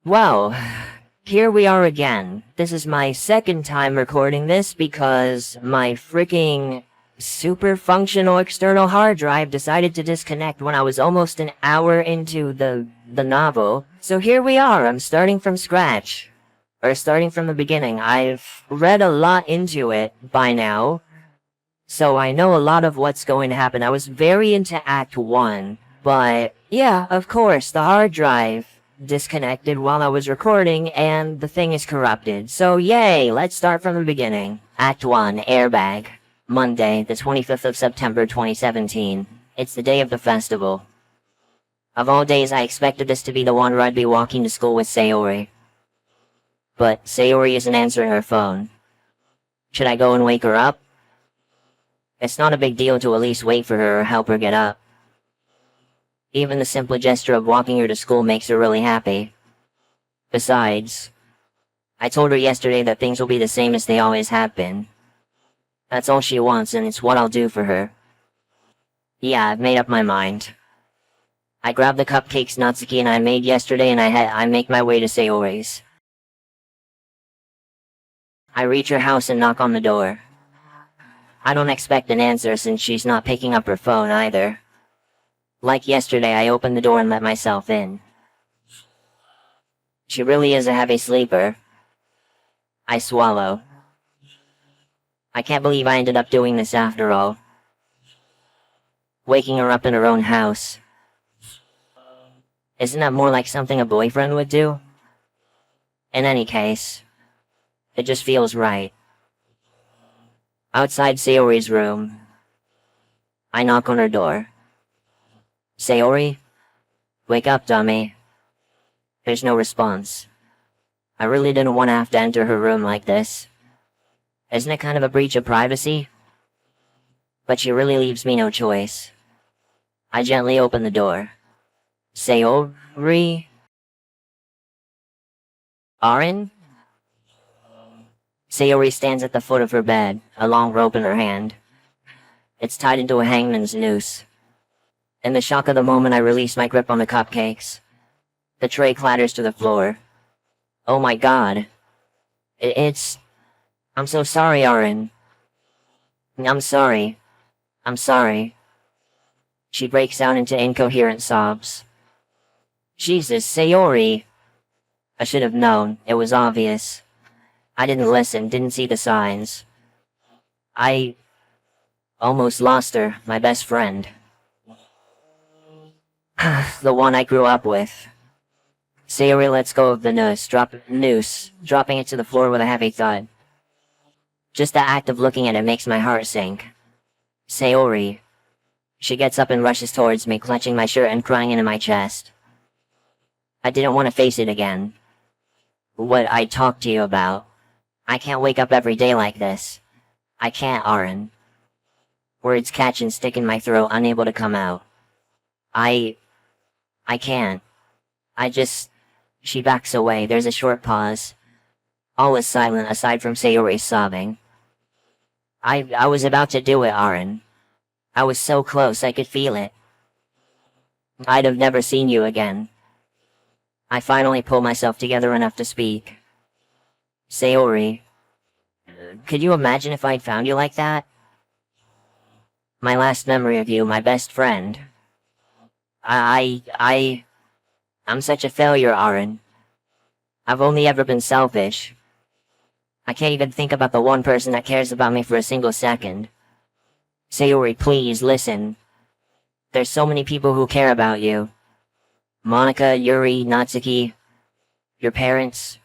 Well, here we are again. This is my second time recording this because my freaking super functional external hard drive decided to disconnect when I was almost an hour into the novel. So here we are, I'm starting from scratch. Or starting from the beginning. I've read a lot into it by now, so I know a lot of what's going to happen. I was very into Act 1, but yeah, of course, the hard drive disconnected while I was recording, and the thing is corrupted. So yay, let's start from the beginning. Act 1, Airbag. Monday, the 25th of September 2017. It's the day of the festival. Of all days, I expected this to be the one where I'd be walking to school with Sayori. But Sayori isn't answering her phone. Should I go and wake her up? It's not a big deal to at least wait for her or help her get up. Even the simple gesture of walking her to school makes her really happy. Besides, I told her yesterday that things will be the same as they always have been. That's all she wants, and it's what I'll do for her. Yeah, I've made up my mind. I grabbed the cupcakes Natsuki and I made yesterday and I make my way to Sayori's. I reach her house and knock on the door. I don't expect an answer since she's not picking up her phone either. Like yesterday, I opened the door and let myself in. She really is a heavy sleeper. I swallow. I can't believe I ended up doing this after all. Waking her up in her own house. Isn't that more like something a boyfriend would do? In any case, it just feels right. Outside Sayori's room, I knock on her door. Sayori? Wake up, dummy. There's no response. I really didn't want to have to enter her room like this. Isn't it kind of a breach of privacy? But she really leaves me no choice. I gently open the door. Sayori? Arin? Sayori stands at the foot of her bed, a long rope in her hand. It's tied into a hangman's noose. In the shock of the moment, I release my grip on the cupcakes. The tray clatters to the floor. Oh my god. I'm so sorry, Arin. I'm sorry. I'm sorry. She breaks out into incoherent sobs. Jesus, Sayori. I should have known. It was obvious. I didn't listen, didn't see the signs. I almost lost her, my best friend. The one I grew up with. Sayori lets go of the noose, dropping it to the floor with a heavy thud. Just the act of looking at it makes my heart sink. Sayori. She gets up and rushes towards me, clutching my shirt and crying into my chest. I didn't want to face it again. What I talked to you about. I can't wake up every day like this. I can't, Arin. Words catch and stick in my throat, unable to come out. I can't. She backs away. There's a short pause. All is silent aside from Sayori sobbing. I was about to do it, Arin. I was so close, I could feel it. I'd have never seen you again. I finally pull myself together enough to speak. Sayori, could you imagine if I'd found you like that? My last memory of you, my best friend. I'm such a failure, Arin. I've only ever been selfish. I can't even think about the one person that cares about me for a single second. Sayori, please, listen. There's so many people who care about you. Monica, Yuri, Natsuki, your parents.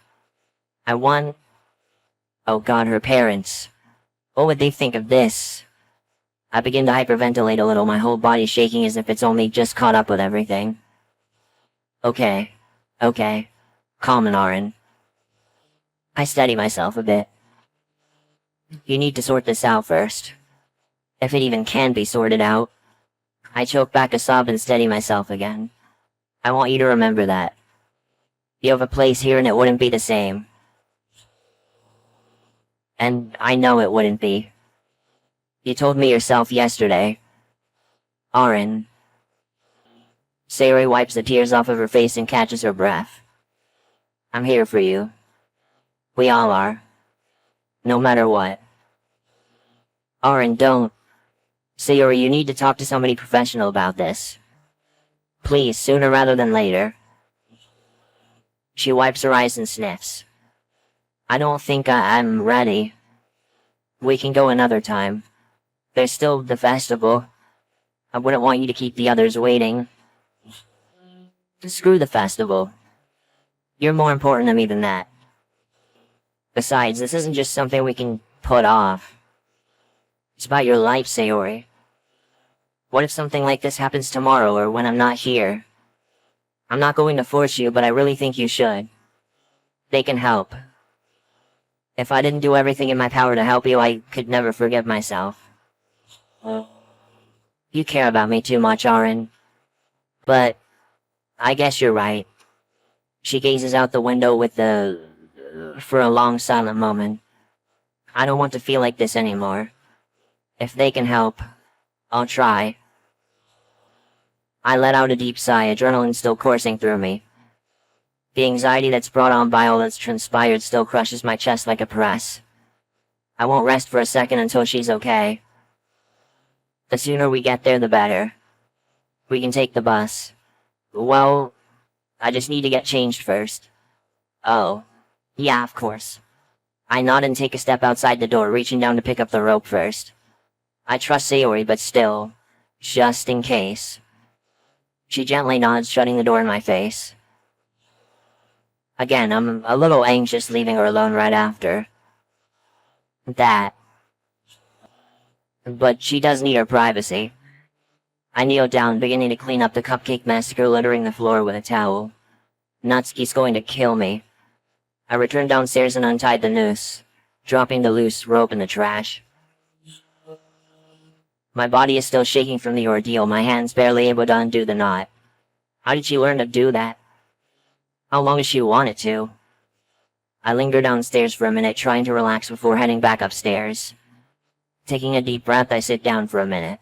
Oh god, her parents. What would they think of this? I begin to hyperventilate a little, my whole body shaking as if it's only just caught up with everything. Okay. Calm, Arin. I steady myself a bit. You need to sort this out first. If it even can be sorted out. I choke back a sob and steady myself again. I want you to remember that. You have a place here and it wouldn't be the same. And I know it wouldn't be. You told me yourself yesterday. I'm here for you. We all are. No matter what. Arin, don't. Sayori, you need to talk to somebody professional about this. Please, sooner rather than later. She wipes her eyes and sniffs. I don't think I'm ready. We can go another time. There's still the festival. I wouldn't want you to keep the others waiting. Screw the festival. You're more important to me than that. Besides, this isn't just something we can put off. It's about your life, Sayori. What if something like this happens tomorrow or when I'm not here? I'm not going to force you, but I really think you should. They can help. If I didn't do everything in my power to help you, I could never forgive myself. You care about me too much, Arin. But I guess you're right. She gazes out the window for a long silent moment. I don't want to feel like this anymore. If they can help, I'll try. I let out a deep sigh, adrenaline still coursing through me. The anxiety that's brought on by all that's transpired still crushes my chest like a press. I won't rest for a second until she's okay. The sooner we get there, the better. We can take the bus. Well, I just need to get changed first. Oh, yeah, of course. I nod and take a step outside the door, reaching down to pick up the rope first. I trust Sayori, but still, just in case. She gently nods, shutting the door in my face. Again, I'm a little anxious leaving her alone right after that. But she does need her privacy. I kneel down, beginning to clean up the cupcake massacre littering the floor with a towel. Natsuki's going to kill me. I returned downstairs and untied the noose, dropping the loose rope in the trash. My body is still shaking from the ordeal, my hands barely able to undo the knot. How did she learn to do that? How long has she wanted to? I linger downstairs for a minute, trying to relax before heading back upstairs. Taking a deep breath, I sit down for a minute.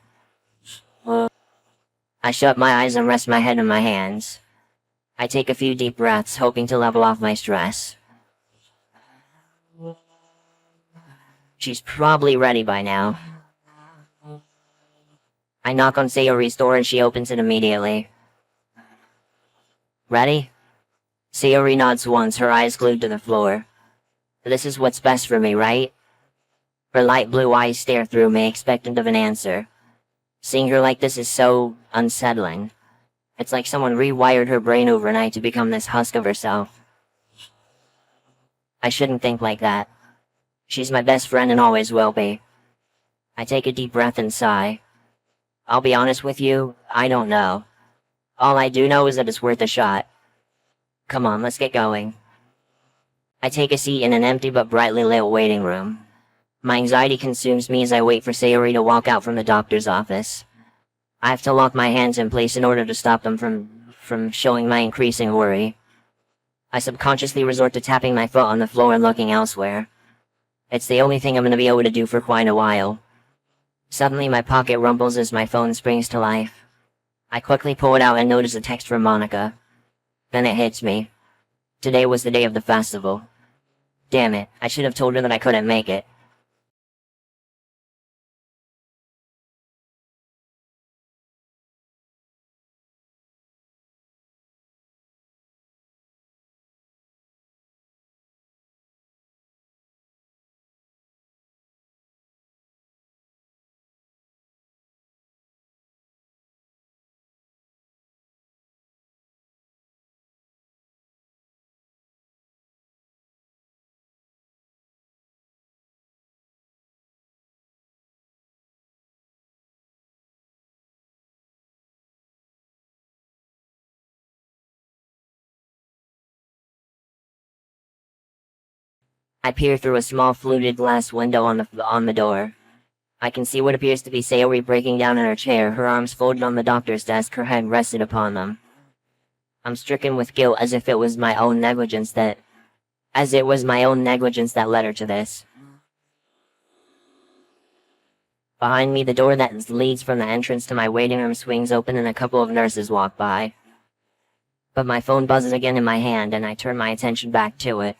I shut my eyes and rest my head in my hands. I take a few deep breaths, hoping to level off my stress. She's probably ready by now. I knock on Sayori's door and she opens it immediately. Ready? Sayori nods once, her eyes glued to the floor. This is what's best for me, right? Her light blue eyes stare through me, expectant of an answer. Seeing her like this is so unsettling. It's like someone rewired her brain overnight to become this husk of herself. I shouldn't think like that. She's my best friend and always will be. I take a deep breath and sigh. I'll be honest with you, I don't know. All I do know is that it's worth a shot. Come on, let's get going. I take a seat in an empty but brightly lit waiting room. My anxiety consumes me as I wait for Sayori to walk out from the doctor's office. I have to lock my hands in place in order to stop them from showing my increasing worry. I subconsciously resort to tapping my foot on the floor and looking elsewhere. It's the only thing I'm going to be able to do for quite a while. Suddenly my pocket rumbles as my phone springs to life. I quickly pull it out and notice a text from Monica. Then it hits me. Today was the day of the festival. Damn it, I should have told her that I couldn't make it. I peer through a small fluted glass window on the door. I can see what appears to be Sayori breaking down in her chair, her arms folded on the doctor's desk, her head rested upon them. I'm stricken with guilt as if it was my own negligence that led her to this. Behind me, the door that leads from the entrance to my waiting room swings open and a couple of nurses walk by. But my phone buzzes again in my hand and I turn my attention back to it.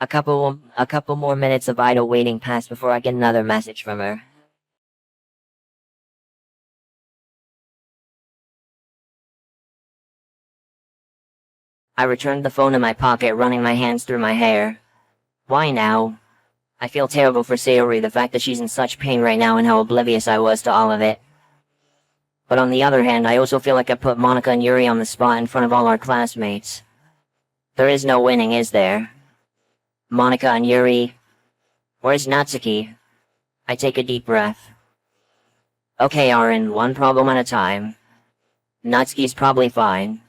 A couple more minutes of idle waiting pass before I get another message from her. I returned the phone to my pocket, running my hands through my hair. Why now? I feel terrible for Sayori, the fact that she's in such pain right now and how oblivious I was to all of it. But on the other hand, I also feel like I put Monika and Yuri on the spot in front of all our classmates. There is no winning, is there? Monika and Yuri. Where's Natsuki? I take a deep breath. Okay, Arin, one problem at a time. Natsuki's probably fine.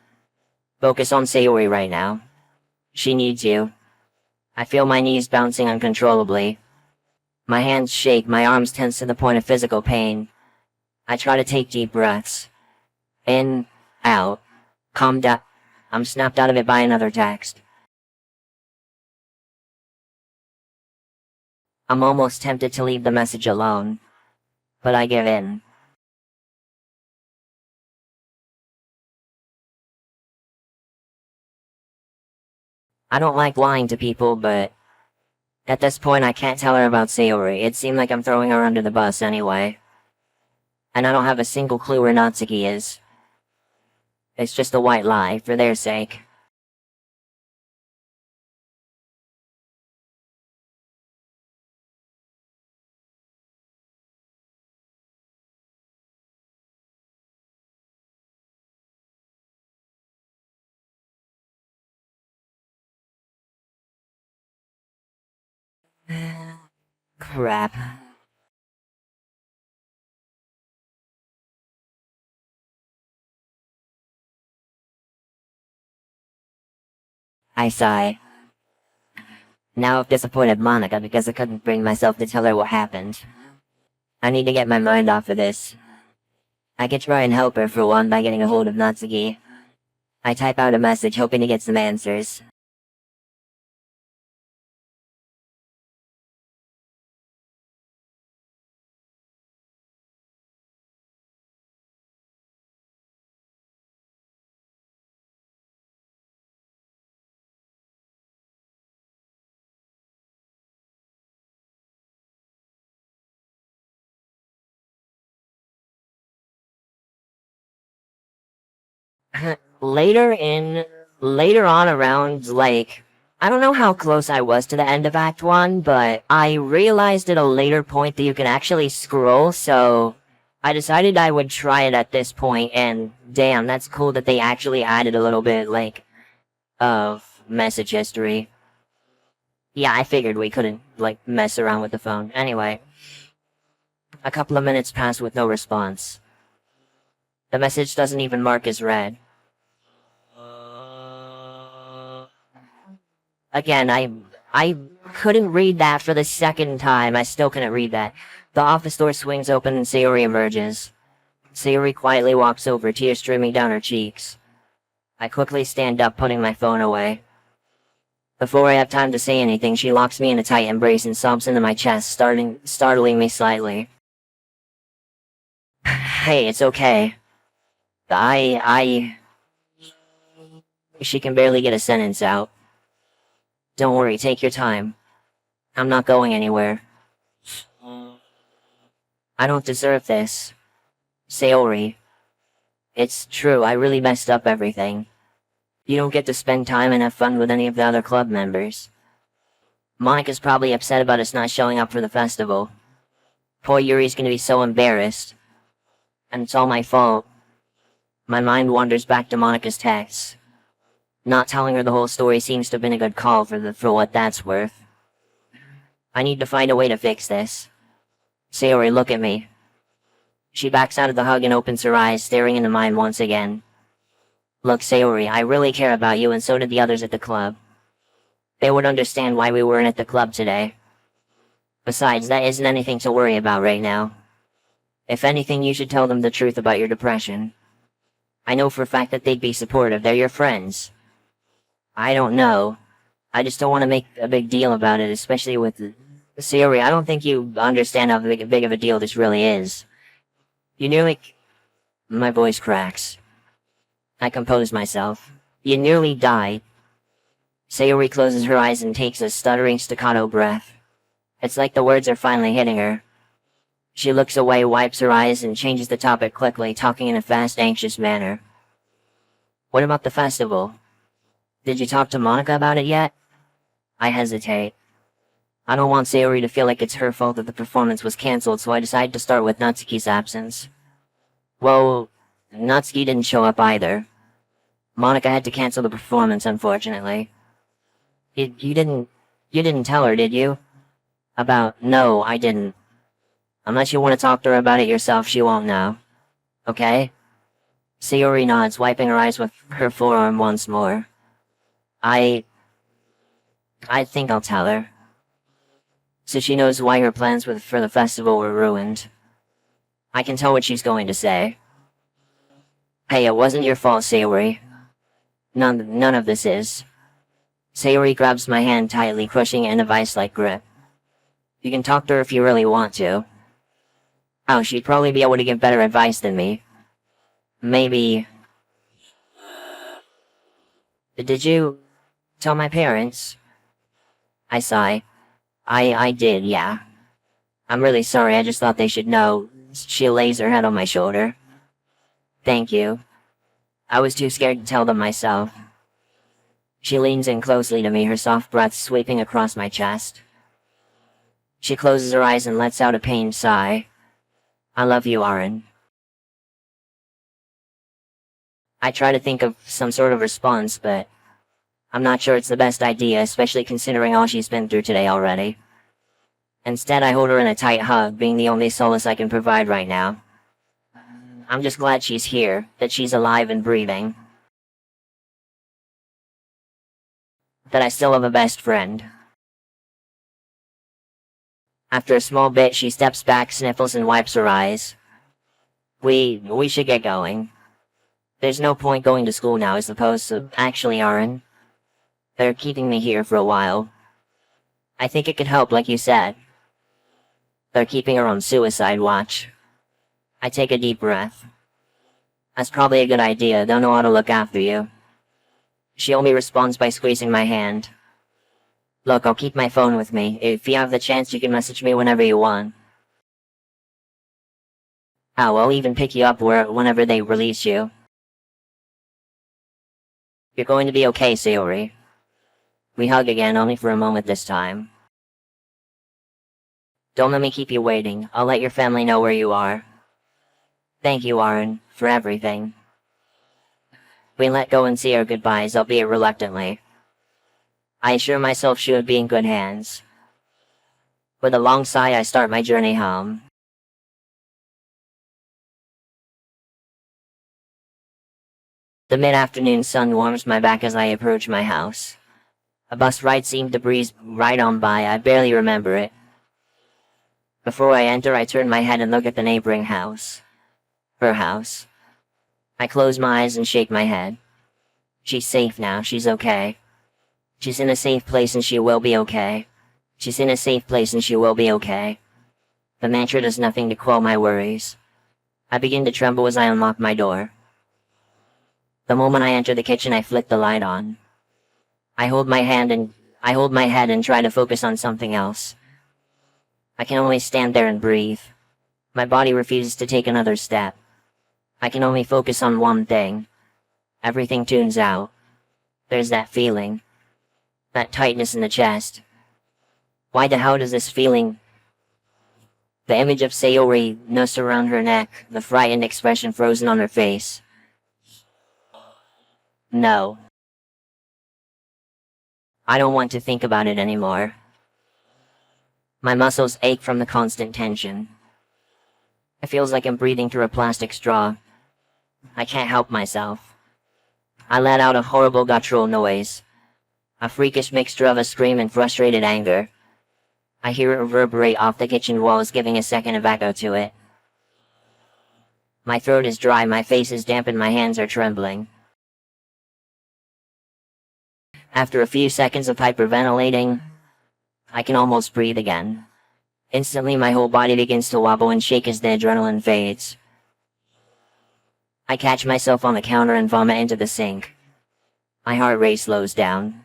Focus on Sayori right now. She needs you. I feel my knees bouncing uncontrollably. My hands shake, my arms tense to the point of physical pain. I try to take deep breaths. In, out. Calm down. I'm snapped out of it by another text. I'm almost tempted to leave the message alone. But I give in. I don't like lying to people, but at this point I can't tell her about Sayori. It seemed like I'm throwing her under the bus anyway. And I don't have a single clue where Natsuki is. It's just a white lie, for their sake. Crap. I sigh. Now I've disappointed Monika because I couldn't bring myself to tell her what happened. I need to get my mind off of this. I could try and help her for one by getting a hold of Natsuki. I type out a message hoping to get some answers. Later on around, like, I don't know how close I was to the end of Act 1, but I realized at a later point that you can actually scroll, so I decided I would try it at this point, and damn, that's cool that they actually added a little bit, like, of message history. Yeah, I figured we couldn't, like, mess around with the phone. Anyway, a couple of minutes pass with no response. The message doesn't even mark as read. Again, I couldn't read that for the second time. I still couldn't read that. The office door swings open and Sayori emerges. Sayori quietly walks over, tears streaming down her cheeks. I quickly stand up, putting my phone away. Before I have time to say anything, she locks me in a tight embrace and sobs into my chest, startling me slightly. Hey, it's okay. She can barely get a sentence out. Don't worry, take your time. I'm not going anywhere. I don't deserve this. Sayori. It's true, I really messed up everything. You don't get to spend time and have fun with any of the other club members. Monika's probably upset about us not showing up for the festival. Poor Yuri's gonna be so embarrassed. And it's all my fault. My mind wanders back to Monika's texts. Not telling her the whole story seems to have been a good call for what that's worth. I need to find a way to fix this. Sayori, look at me. She backs out of the hug and opens her eyes, staring into mine once again. Look, Sayori, I really care about you and so did the others at the club. They would understand why we weren't at the club today. Besides, that isn't anything to worry about right now. If anything, you should tell them the truth about your depression. I know for a fact that they'd be supportive. They're your friends. I don't know. I just don't want to make a big deal about it, especially with Sayori. I don't think you understand how big of a deal this really is. You nearly... My voice cracks. I compose myself. You nearly died. Sayori closes her eyes and takes a stuttering staccato breath. It's like the words are finally hitting her. She looks away, wipes her eyes, and changes the topic quickly, talking in a fast, anxious manner. What about the festival? Did you talk to Monica about it yet? I hesitate. I don't want Sayori to feel like it's her fault that the performance was cancelled, so I decide to start with Natsuki's absence. Well, Natsuki didn't show up either. Monica had to cancel the performance, unfortunately. You didn't tell her, did you? No, I didn't. Unless you want to talk to her about it yourself, she won't know. Okay? Sayori nods, wiping her eyes with her forearm once more. I think I'll tell her. So she knows why her plans for the festival were ruined. I can tell what she's going to say. Hey, it wasn't your fault, Sayori. None of this is. Sayori grabs my hand tightly, crushing it in a vice-like grip. You can talk to her if you really want to. Oh, she'd probably be able to give better advice than me. Maybe... Did you tell my parents? I sigh. I did, yeah. I'm really sorry, I just thought they should know. She lays her head on my shoulder. Thank you. I was too scared to tell them myself. She leans in closely to me, her soft breath sweeping across my chest. She closes her eyes and lets out a pained sigh. I love you, Arin. I try to think of some sort of response, but I'm not sure it's the best idea, especially considering all she's been through today already. Instead, I hold her in a tight hug, being the only solace I can provide right now. I'm just glad she's here, that she's alive and breathing. That I still have a best friend. After a small bit, she steps back, sniffles, and wipes her eyes. We should get going. There's no point going to school now, I suppose, so actually, Arin. They're keeping me here for a while. I think it could help, like you said. They're keeping her on suicide watch. I take a deep breath. That's probably a good idea, they'll know how to look after you. She only responds by squeezing my hand. Look, I'll keep my phone with me. If you have the chance, you can message me whenever you want. Oh, I'll even pick you up whenever they release you. You're going to be okay, Sayori. We hug again, only for a moment this time. Don't let me keep you waiting. I'll let your family know where you are. Thank you, Arin, for everything. We let go and say our goodbyes, albeit reluctantly. I assure myself she would be in good hands. With a long sigh, I start my journey home. The mid-afternoon sun warms my back as I approach my house. A bus ride seemed to breeze right on by, I barely remember it. Before I enter, I turn my head and look at the neighboring house. Her house. I close my eyes and shake my head. She's safe now, she's okay. She's in a safe place and she will be okay. She's in a safe place and she will be okay. The mantra does nothing to quell my worries. I begin to tremble as I unlock my door. The moment I enter the kitchen, I flick the light on. I hold my head and try to focus on something else. I can only stand there and breathe. My body refuses to take another step. I can only focus on one thing. Everything tunes out. There's that feeling. That tightness in the chest. Why the hell does this feeling... The image of Sayori nursed around her neck, the frightened expression frozen on her face. No. I don't want to think about it anymore. My muscles ache from the constant tension. It feels like I'm breathing through a plastic straw. I can't help myself. I let out a horrible guttural noise. A freakish mixture of a scream and frustrated anger. I hear it reverberate off the kitchen walls, giving a second of echo to it. My throat is dry, my face is damp, and my hands are trembling. After a few seconds of hyperventilating, I can almost breathe again. Instantly, my whole body begins to wobble and shake as the adrenaline fades. I catch myself on the counter and vomit into the sink. My heart rate slows down.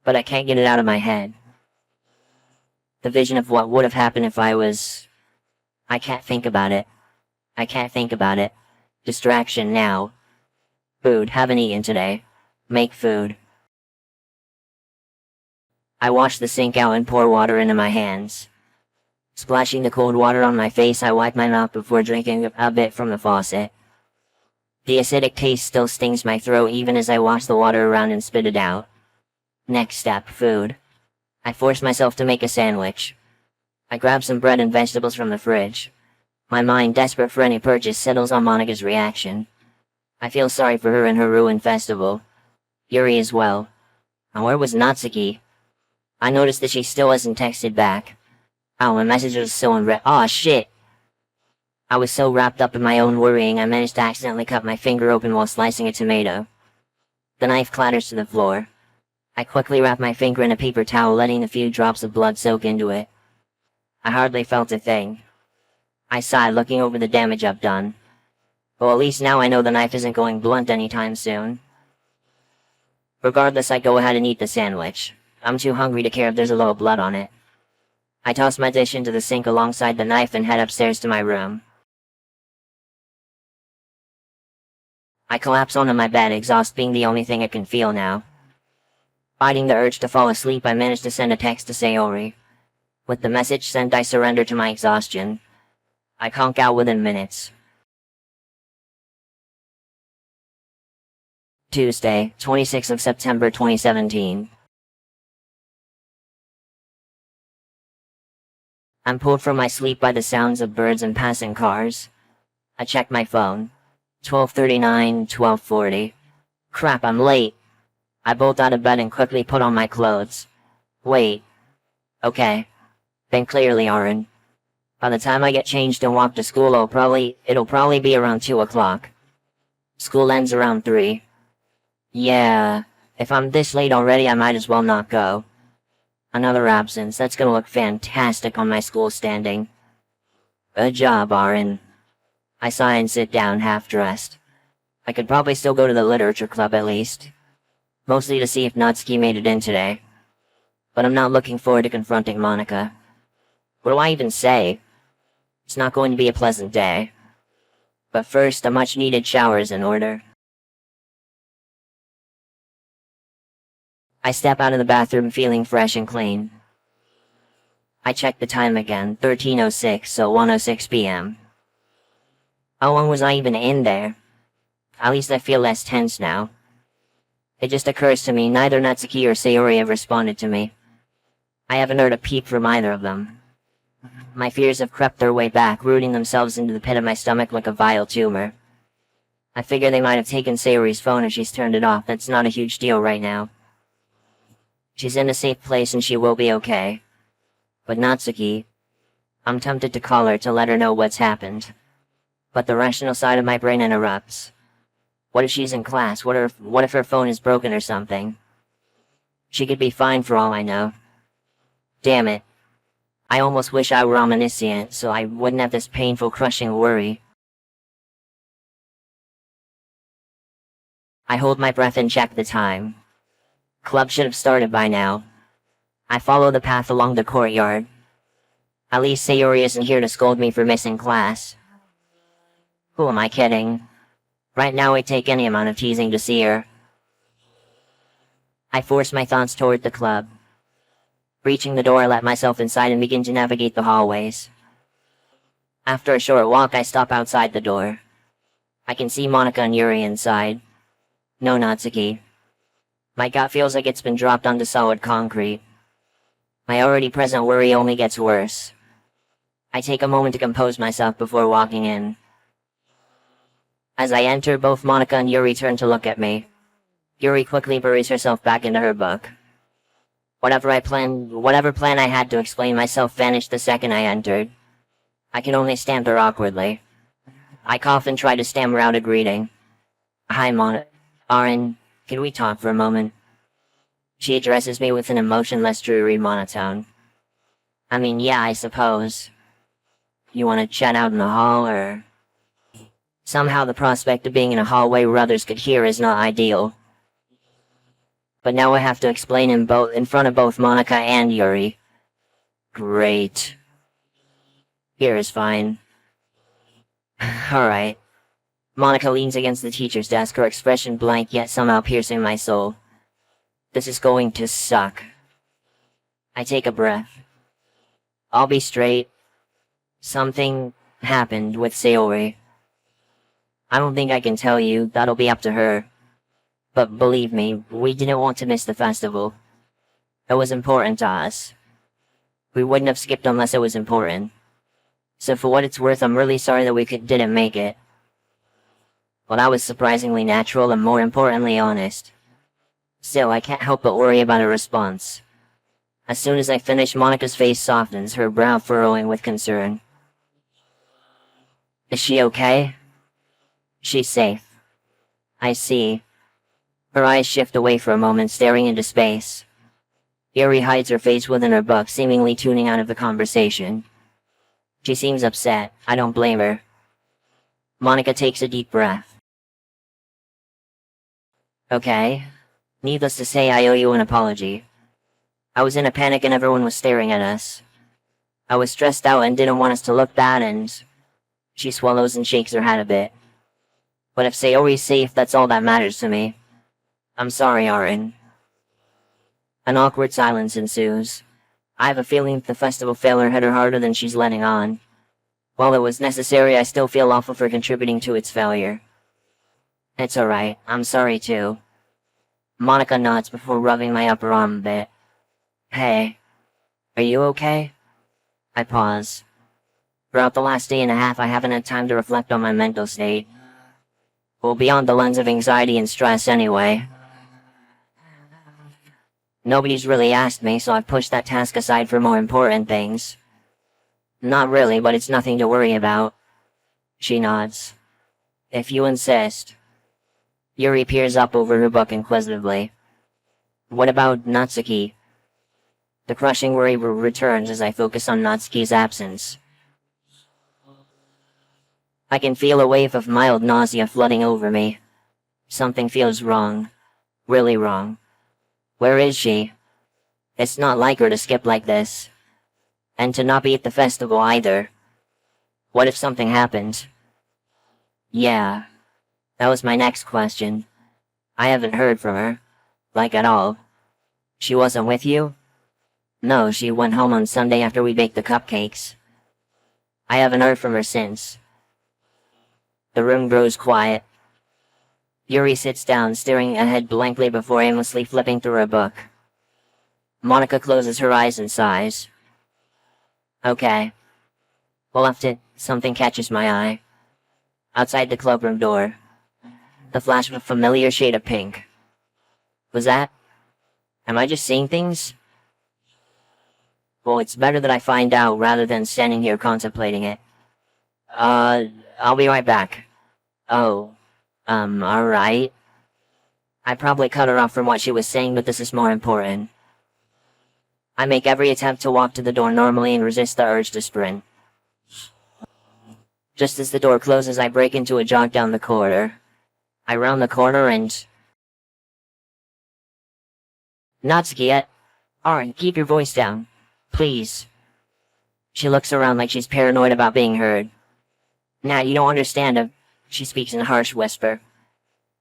But I can't get it out of my head. The vision of what would have happened if I can't think about it. I can't think about it. Distraction now. Food. Haven't eaten today. Make food. I wash the sink out and pour water into my hands. Splashing the cold water on my face, I wipe my mouth before drinking a bit from the faucet. The acidic taste still stings my throat even as I wash the water around and spit it out. Next step, food. I force myself to make a sandwich. I grab some bread and vegetables from the fridge. My mind, desperate for any purchase, settles on Monika's reaction. I feel sorry for her and her ruined festival. Yuri as well. And where was Natsuki? I noticed that she still hasn't texted back. Oh, my message was so unread. Aw, shit! I was so wrapped up in my own worrying I managed to accidentally cut my finger open while slicing a tomato. The knife clatters to the floor. I quickly wrap my finger in a paper towel, letting a few drops of blood soak into it. I hardly felt a thing. I sighed, looking over the damage I've done. Well, at least now I know the knife isn't going blunt anytime soon. Regardless, I go ahead and eat the sandwich. I'm too hungry to care if there's a little blood on it. I toss my dish into the sink alongside the knife and head upstairs to my room. I collapse onto my bed, exhaust being the only thing I can feel now. Fighting the urge to fall asleep, I manage to send a text to Sayori. With the message sent, I surrender to my exhaustion. I conk out within minutes. Tuesday, 26th of September 2017. I'm pulled from my sleep by the sounds of birds and passing cars. I check my phone. 12:39, 12:40. Crap, I'm late. I bolt out of bed and quickly put on my clothes. Wait. Okay. Then clearly, Arin. By the time I get changed and walk to school, it'll probably be around 2 o'clock. School ends around 3. Yeah, if I'm this late already, I might as well not go. Another absence. That's gonna look fantastic on my school standing. Good job, Arin. I sigh and sit down, half-dressed. I could probably still go to the literature club at least. Mostly to see if Natsuki made it in today. But I'm not looking forward to confronting Monika. What do I even say? It's not going to be a pleasant day. But first, a much-needed shower is in order. I step out of the bathroom feeling fresh and clean. I check the time again, 13:06, so 1:06 p.m. How long was I even in there? At least I feel less tense now. It just occurs to me neither Natsuki or Sayori have responded to me. I haven't heard a peep from either of them. My fears have crept their way back, rooting themselves into the pit of my stomach like a vile tumor. I figure they might have taken Sayori's phone if she's turned it off. That's not a huge deal right now. She's in a safe place and she will be okay. But Natsuki, I'm tempted to call her to let her know what's happened. But the rational side of my brain interrupts. What if she's in class? What if her phone is broken or something? She could be fine for all I know. Damn it. I almost wish I were omniscient, so I wouldn't have this painful, crushing worry. I hold my breath and check the time. Club should have started by now. I follow the path along the courtyard. At least Sayori isn't here to scold me for missing class. Who am I kidding? Right now I'd take any amount of teasing to see her. I force my thoughts toward the club. Reaching the door, I let myself inside and begin to navigate the hallways. After a short walk, I stop outside the door. I can see Monika and Yuri inside. No Natsuki. My gut feels like it's been dropped onto solid concrete. My already present worry only gets worse. I take a moment to compose myself before walking in. As I enter, both Monika and Yuri turn to look at me. Yuri quickly buries herself back into her book. Whatever plan I had to explain myself vanished the second I entered. I can only stand there awkwardly. I cough and try to stammer out a greeting. Hi, Arin, can we talk for a moment? She addresses me with an emotionless, dreary monotone. I mean, yeah, I suppose. You want to chat out in the hall, or... Somehow the prospect of being in a hallway where others could hear is not ideal. But now I have to explain in front of both Monica and Yuri. Great. Here is fine. Alright. Monica leans against the teacher's desk, her expression blank yet somehow piercing my soul. This is going to suck. I take a breath. I'll be straight. Something happened with Sayori. I don't think I can tell you, that'll be up to her. But believe me, we didn't want to miss the festival. It was important to us. We wouldn't have skipped unless it was important. So for what it's worth, I'm really sorry that we didn't make it. Well, that was surprisingly natural and more importantly honest. Still, I can't help but worry about her response. As soon as I finish, Monica's face softens, her brow furrowing with concern. Is she okay? She's safe. I see. Her eyes shift away for a moment, staring into space. Yuri hides her face within her book, seemingly tuning out of the conversation. She seems upset. I don't blame her. Monica takes a deep breath. Okay. Needless to say, I owe you an apology. I was in a panic and everyone was staring at us. I was stressed out and didn't want us to look bad and... She swallows and shakes her head a bit. But if Sayori's safe, that's all that matters to me. I'm sorry, Arin. An awkward silence ensues. I have a feeling that the festival failure hit her harder than she's letting on. While it was necessary, I still feel awful for contributing to its failure. It's alright, I'm sorry too. Monica nods before rubbing my upper arm a bit. Hey, are you okay? I pause. Throughout the last day and a half, I haven't had time to reflect on my mental state. Well, beyond the lens of anxiety and stress anyway. Nobody's really asked me, so I've pushed that task aside for more important things. Not really, but it's nothing to worry about. She nods. If you insist. Yuri peers up over her book inquisitively. What about Natsuki? The crushing worry returns as I focus on Natsuki's absence. I can feel a wave of mild nausea flooding over me. Something feels wrong. Really wrong. Where is she? It's not like her to skip like this. And to not be at the festival either. What if something happened? Yeah. That was my next question. I haven't heard from her. Like at all. She wasn't with you? No, she went home on Sunday after we baked the cupcakes. I haven't heard from her since. The room grows quiet. Yuri sits down, staring ahead blankly before aimlessly flipping through her book. Monica closes her eyes and sighs. Okay. Well, after something catches my eye. Outside the clubroom door. The flash of a familiar shade of pink. Was that? Am I just seeing things? Well, it's better that I find out rather than standing here contemplating it. I'll be right back. Oh. Alright. I probably cut her off from what she was saying, but this is more important. I make every attempt to walk to the door normally and resist the urge to sprint. Just as the door closes, I break into a jog down the corridor. I round the corner and... Natsuki, Arin, keep your voice down. Please. She looks around like she's paranoid about being heard. Nah, you don't understand. She speaks in a harsh whisper.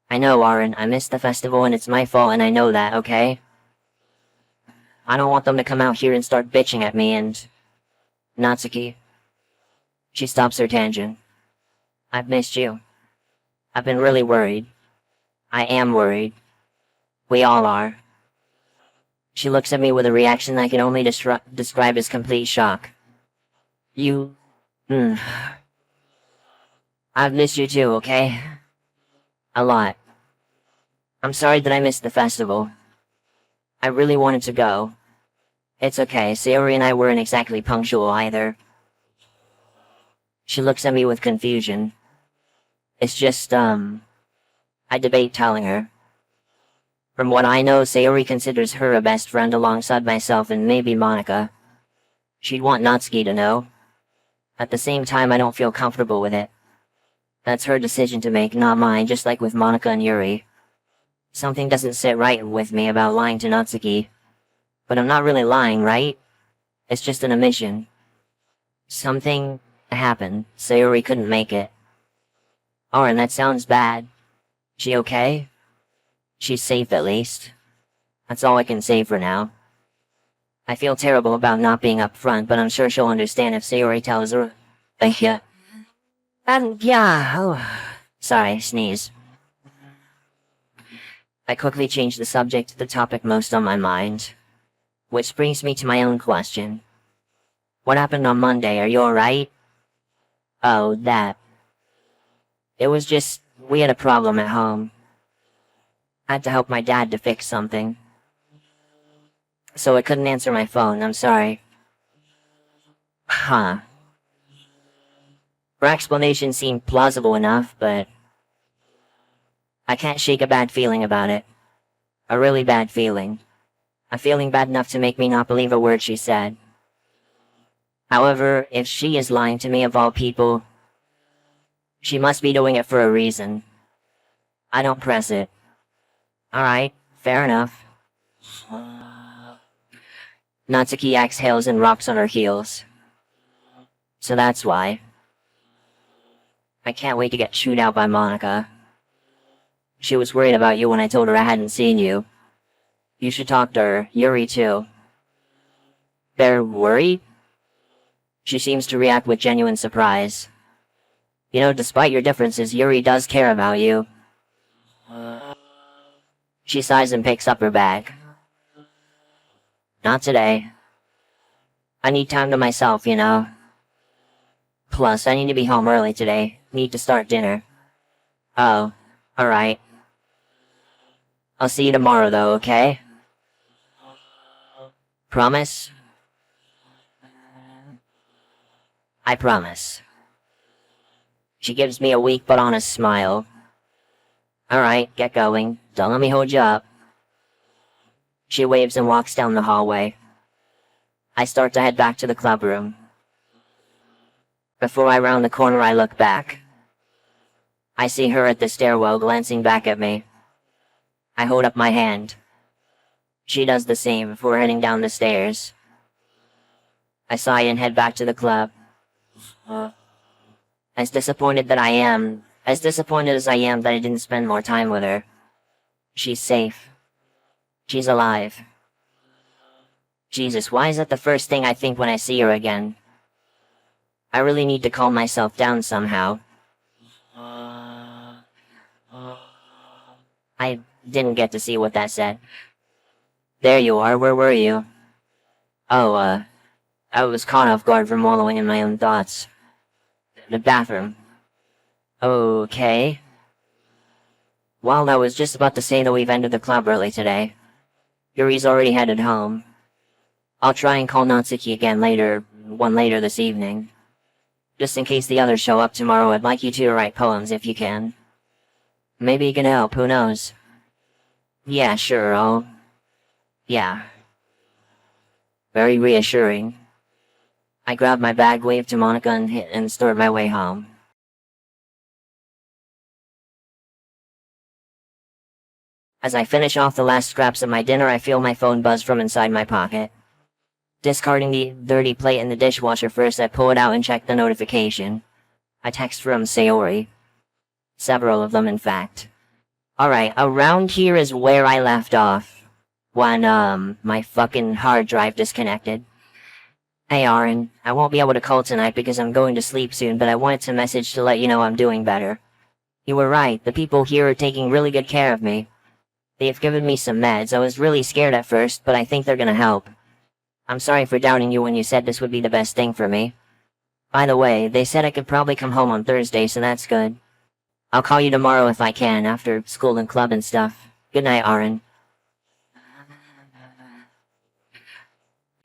I know, Arin, I missed the festival and it's my fault and I know that, okay? I don't want them to come out here and start bitching at me and... Natsuki. She stops her tangent. I've missed you. I've been really worried. I am worried. We all are. She looks at me with a reaction I can only describe as complete shock. You... I've missed you too, okay? A lot. I'm sorry that I missed the festival. I really wanted to go. It's okay, Sayori and I weren't exactly punctual either. She looks at me with confusion. It's just, I debate telling her. From what I know, Sayori considers her a best friend alongside myself and maybe Monica. She'd want Natsuki to know. At the same time, I don't feel comfortable with it. That's her decision to make, not mine, just like with Monica and Yuri. Something doesn't sit right with me about lying to Natsuki. But I'm not really lying, right? It's just an omission. Something happened. Sayori couldn't make it. Arin, that sounds bad. She okay? She's safe at least. That's all I can say for now. I feel terrible about not being up front, but I'm sure she'll understand if Sayori tells her. Yeah. Sorry, sneeze. I quickly changed the subject to the topic most on my mind. Which brings me to my own question. What happened on Monday? Are you alright? Oh, that. It was just, we had a problem at home. I had to help my dad to fix something. So I couldn't answer my phone, I'm sorry. Huh. Her explanation seemed plausible enough, but I can't shake a bad feeling about it. A really bad feeling. A feeling bad enough to make me not believe a word she said. However, if she is lying to me of all people, she must be doing it for a reason. I don't press it. Alright, fair enough. Natsuki exhales and rocks on her heels. So that's why. I can't wait to get chewed out by Monica. She was worried about you when I told her I hadn't seen you. You should talk to her, Yuri too. They're worried? She seems to react with genuine surprise. You know, despite your differences, Yuri does care about you. She sighs and picks up her bag. Not today. I need time to myself, you know. Plus, I need to be home early today. Need to start dinner. Oh, alright. I'll see you tomorrow though, okay? Promise? I promise. She gives me a weak but honest smile. Alright, get going. Don't let me hold you up. She waves and walks down the hallway. I start to head back to the club room. Before I round the corner, I look back. I see her at the stairwell glancing back at me. I hold up my hand. She does the same before heading down the stairs. I sigh and head back to the club. As disappointed as I am that I didn't spend more time with her. She's safe. She's alive. Jesus, why is that the first thing I think when I see her again? I really need to calm myself down somehow. I didn't get to see what that said. There you are, where were you? Oh, I was caught off guard from wallowing in my own thoughts. The bathroom. Okay. Well, I was just about to say that we've ended the club early today. Yuri's already headed home. I'll try and call Natsuki again later this evening. Just in case the others show up tomorrow, I'd like you two to write poems if you can. Maybe you can help, who knows? Yeah, sure, yeah. Very reassuring. I grab my bag, wave to Monica, and start my way home. As I finish off the last scraps of my dinner, I feel my phone buzz from inside my pocket. Discarding the dirty plate in the dishwasher first, I pull it out and check the notification. A text from Sayori. Several of them, in fact. Alright, around here is where I left off. When, my fucking hard drive disconnected. Hey Arin, I won't be able to call tonight because I'm going to sleep soon, but I wanted to message to let you know I'm doing better. You were right, the people here are taking really good care of me. They've given me some meds. I was really scared at first, but I think they're gonna help. I'm sorry for doubting you when you said this would be the best thing for me. By the way, they said I could probably come home on Thursday, so that's good. I'll call you tomorrow if I can, after school and club and stuff. Good night, Arin.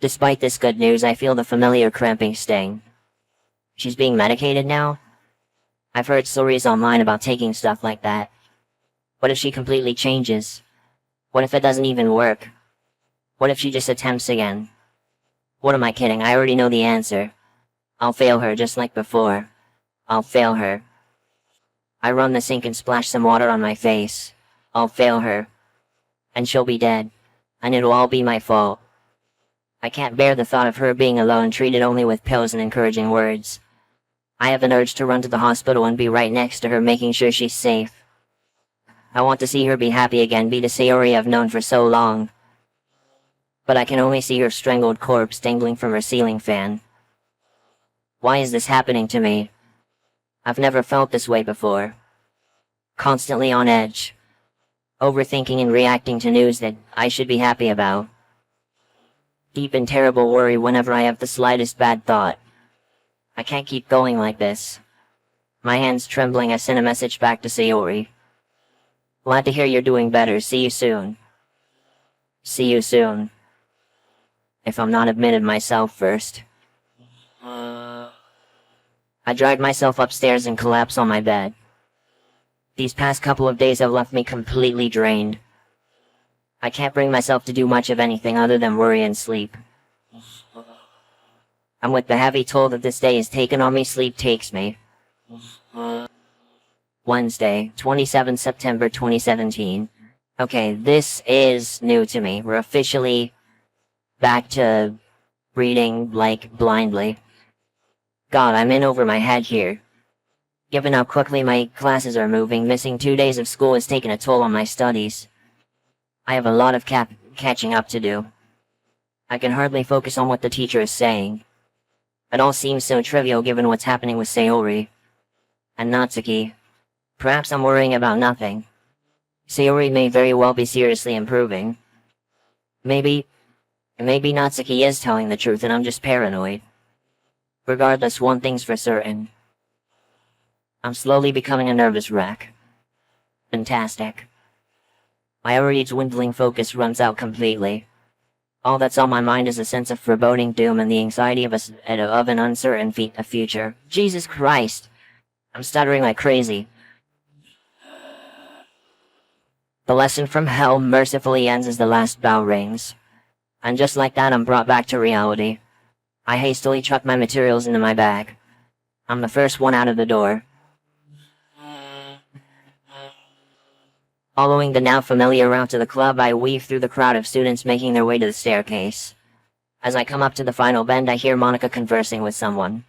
Despite this good news, I feel the familiar cramping sting. She's being medicated now? I've heard stories online about taking stuff like that. What if she completely changes? What if it doesn't even work? What if she just attempts again? What am I kidding? I already know the answer. I'll fail her just like before. I'll fail her. I run the sink and splash some water on my face. I'll fail her. And she'll be dead. And it'll all be my fault. I can't bear the thought of her being alone, treated only with pills and encouraging words. I have an urge to run to the hospital and be right next to her, making sure she's safe. I want to see her be happy again, be the Sayori I've known for so long. But I can only see her strangled corpse dangling from her ceiling fan. Why is this happening to me? I've never felt this way before. Constantly on edge. Overthinking and reacting to news that I should be happy about. Deep and terrible worry whenever I have the slightest bad thought. I can't keep going like this. My hands trembling, I send a message back to Sayori. Glad to hear you're doing better. See you soon. See you soon. If I'm not admitted myself first. I drag myself upstairs and collapse on my bed. These past couple of days have left me completely drained. I can't bring myself to do much of anything other than worry and sleep. And with the heavy toll that this day has taken on me, sleep takes me. Wednesday, 27 September 2017. Okay, this is new to me. We're officially back to reading, like, blindly. God, I'm in over my head here. Given how quickly my classes are moving, missing 2 days of school has taken a toll on my studies. I have a lot of catching up to do. I can hardly focus on what the teacher is saying. It all seems so trivial given what's happening with Sayori and Natsuki. Perhaps I'm worrying about nothing. Sayori may very well be seriously improving. Maybe Natsuki is telling the truth and I'm just paranoid. Regardless, one thing's for certain. I'm slowly becoming a nervous wreck. Fantastic. My already dwindling focus runs out completely. All that's on my mind is a sense of foreboding doom and the anxiety of an uncertain future. Jesus Christ! I'm stuttering like crazy. The lesson from hell mercifully ends as the last bell rings. And just like that, I'm brought back to reality. I hastily chuck my materials into my bag. I'm the first one out of the door. Following the now familiar route to the club, I weave through the crowd of students making their way to the staircase. As I come up to the final bend, I hear Monica conversing with someone.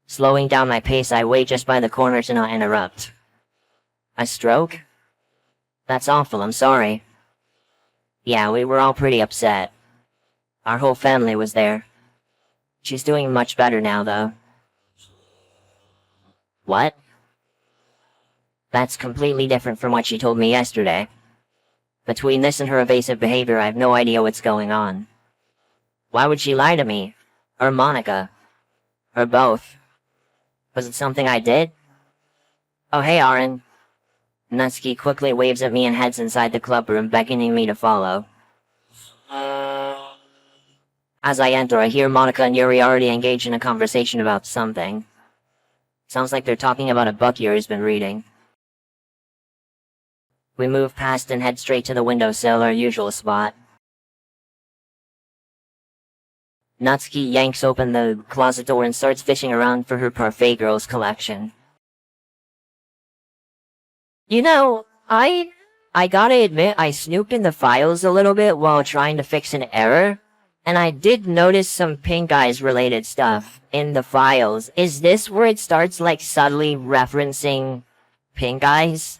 Slowing down my pace, I wait just by the corner to not interrupt. A stroke? That's awful, I'm sorry. Yeah, we were all pretty upset. Our whole family was there. She's doing much better now, though. What? That's completely different from what she told me yesterday. Between this and her evasive behavior, I have no idea what's going on. Why would she lie to me? Or Monica? Or both? Was it something I did? Oh hey, Arin. Natsuki quickly waves at me and heads inside the club room, beckoning me to follow. As I enter, I hear Monica and Yuri already engaged in a conversation about something. Sounds like they're talking about a book Yuri's been reading. We move past and head straight to the windowsill, our usual spot. Natsuki yanks open the closet door and starts fishing around for her Parfait Girls collection. You know, I gotta admit, I snooped in the files a little bit while trying to fix an error, and I did notice some Pink Eyes related stuff in the files. Is this where it starts like subtly referencing Pink Eyes?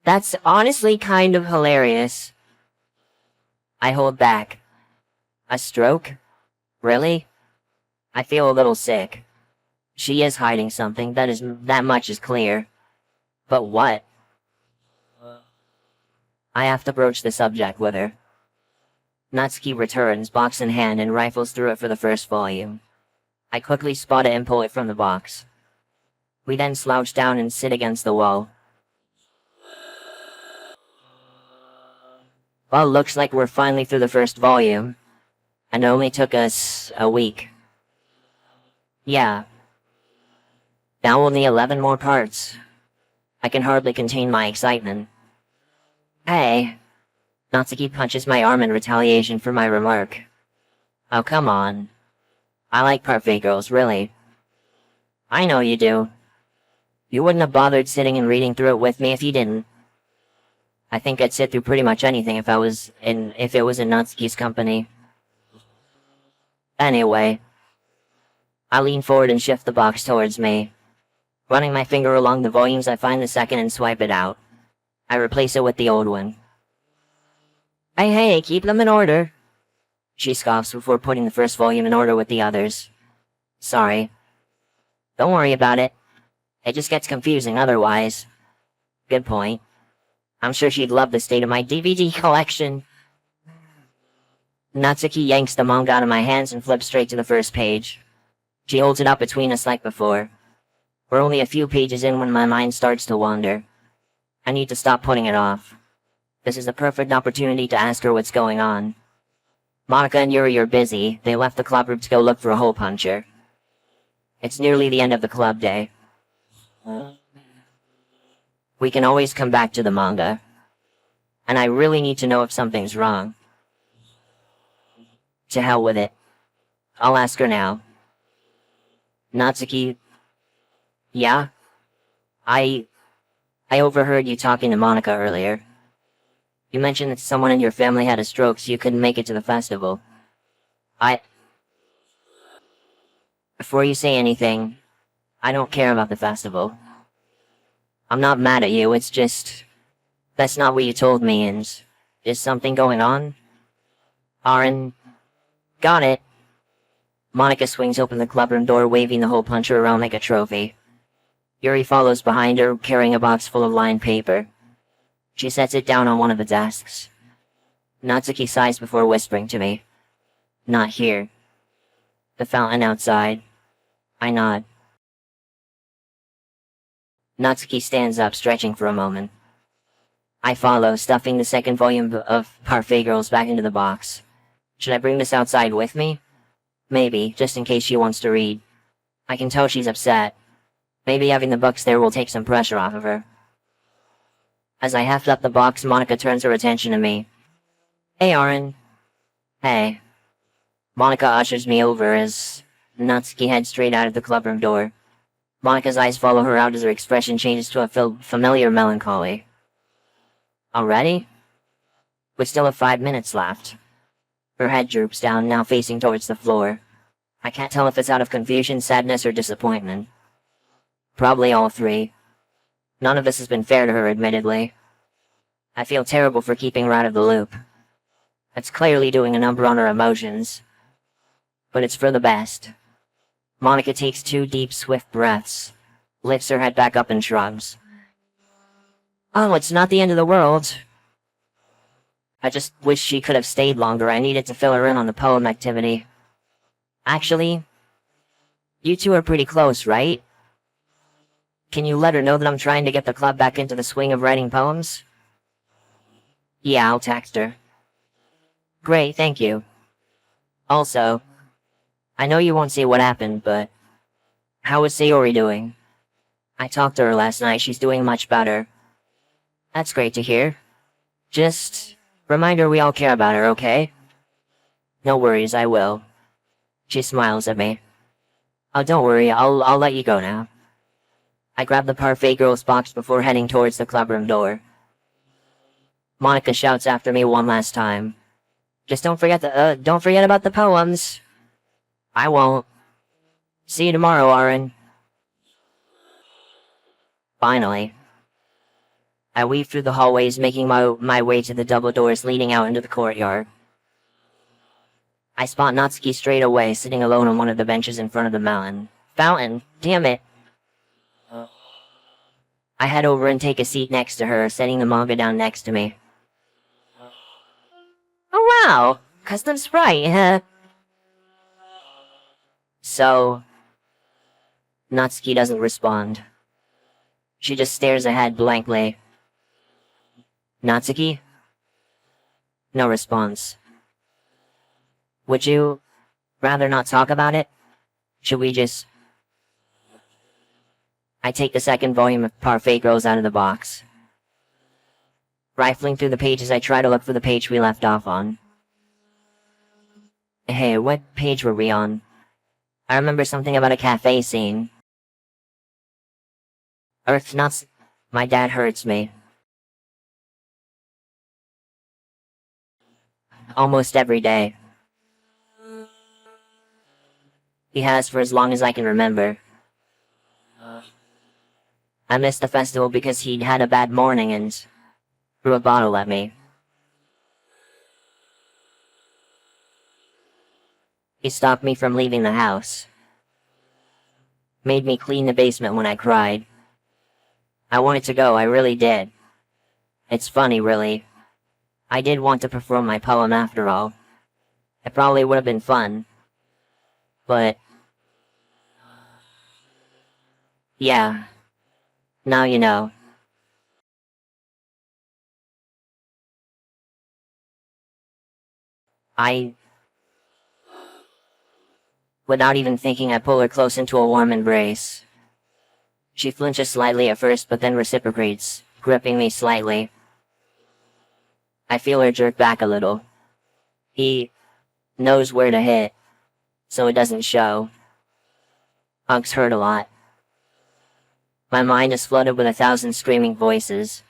That's honestly kind of hilarious. I hold back. A stroke? Really? I feel a little sick. She is hiding something, that much is clear. But what? I have to broach the subject with her. Natsuki returns, box in hand, and rifles through it for the first volume. I quickly spot it and pull it from the box. We then slouch down and sit against the wall. Well, looks like we're finally through the first volume. And it only took us a week. Yeah. Now only 11 more parts. I can hardly contain my excitement. Hey. Natsuki punches my arm in retaliation for my remark. Oh, come on. I like parfait girls, really. I know you do. You wouldn't have bothered sitting and reading through it with me if you didn't. I think I'd sit through pretty much anything if it was in Natsuki's company. Anyway. I lean forward and shift the box towards me. Running my finger along the volumes, I find the second and swipe it out. I replace it with the old one. Hey, keep them in order. She scoffs before putting the first volume in order with the others. Sorry. Don't worry about it. It just gets confusing otherwise. Good point. I'm sure she'd love the state of my DVD collection. Natsuki yanks the manga out of my hands and flips straight to the first page. She holds it up between us like before. We're only a few pages in when my mind starts to wander. I need to stop putting it off. This is a perfect opportunity to ask her what's going on. Monica and Yuri are busy. They left the club room to go look for a hole puncher. It's nearly the end of the club day. We can always come back to the manga. And I really need to know if something's wrong. To hell with it. I'll ask her now. Natsuki... Yeah? I overheard you talking to Monica earlier. You mentioned that someone in your family had a stroke, so you couldn't make it to the festival. Before you say anything, I don't care about the festival. I'm not mad at you, it's just... That's not what you told me, and... Is something going on? Arin... Got it. Monica swings open the clubroom door, waving the hole puncher around like a trophy. Yuri follows behind her, carrying a box full of lined paper. She sets it down on one of the desks. Natsuki sighs before whispering to me. Not here. The fountain outside. I nod. Natsuki stands up, stretching for a moment. I follow, stuffing the second volume of Parfait Girls back into the box. Should I bring this outside with me? Maybe, just in case she wants to read. I can tell she's upset. Maybe having the books there will take some pressure off of her. As I heft up the box, Monica turns her attention to me. Hey, Arin. Hey. Monica ushers me over as Natsuki heads straight out of the clubroom door. Monica's eyes follow her out as her expression changes to a familiar melancholy. Already? We still have 5 minutes left. Her head droops down, now facing towards the floor. I can't tell if it's out of confusion, sadness, or disappointment. Probably all three. None of this has been fair to her, admittedly. I feel terrible for keeping her out of the loop. It's clearly doing a number on her emotions. But it's for the best. Monica takes 2 deep, swift breaths, lifts her head back up and shrugs. Oh, it's not the end of the world. I just wish she could have stayed longer. I needed to fill her in on the poem activity. Actually, you two are pretty close, right? Can you let her know that I'm trying to get the club back into the swing of writing poems? Yeah, I'll text her. Great, thank you. Also, I know you won't see what happened, but... How is Sayori doing? I talked to her last night, she's doing much better. That's great to hear. Just... remind her we all care about her, okay? No worries, I will. She smiles at me. Oh, don't worry, I'll let you go now. I grab the Parfait Girls box before heading towards the clubroom door. Monica shouts after me one last time. Just don't forget about the poems. I won't. See you tomorrow, Arin. Finally. I weave through the hallways, making my way to the double doors leading out into the courtyard. I spot Natsuki straight away, sitting alone on one of the benches in front of the fountain. Damn it. I head over and take a seat next to her, setting the manga down next to me. Oh wow! Custom sprite, huh? So... Natsuki doesn't respond. She just stares ahead blankly. Natsuki? No response. Would you rather not talk about it? Should we just... I take the second volume of Parfait Girls out of the box. Rifling through the pages, I try to look for the page we left off on. Hey, what page were we on? I remember something about a cafe scene. Earth's nuts. My dad hurts me. Almost every day. He has for as long as I can remember. I missed the festival because he'd had a bad morning and threw a bottle at me. He stopped me from leaving the house. Made me clean the basement when I cried. I wanted to go, I really did. It's funny, really. I did want to perform my poem after all. It probably would have been fun. But... yeah. Now you know. Without even thinking, I pull her close into a warm embrace. She flinches slightly at first, but then reciprocates, gripping me slightly. I feel her jerk back a little. He knows where to hit, so it doesn't show. Hugs hurt a lot. My mind is flooded with 1,000 screaming voices.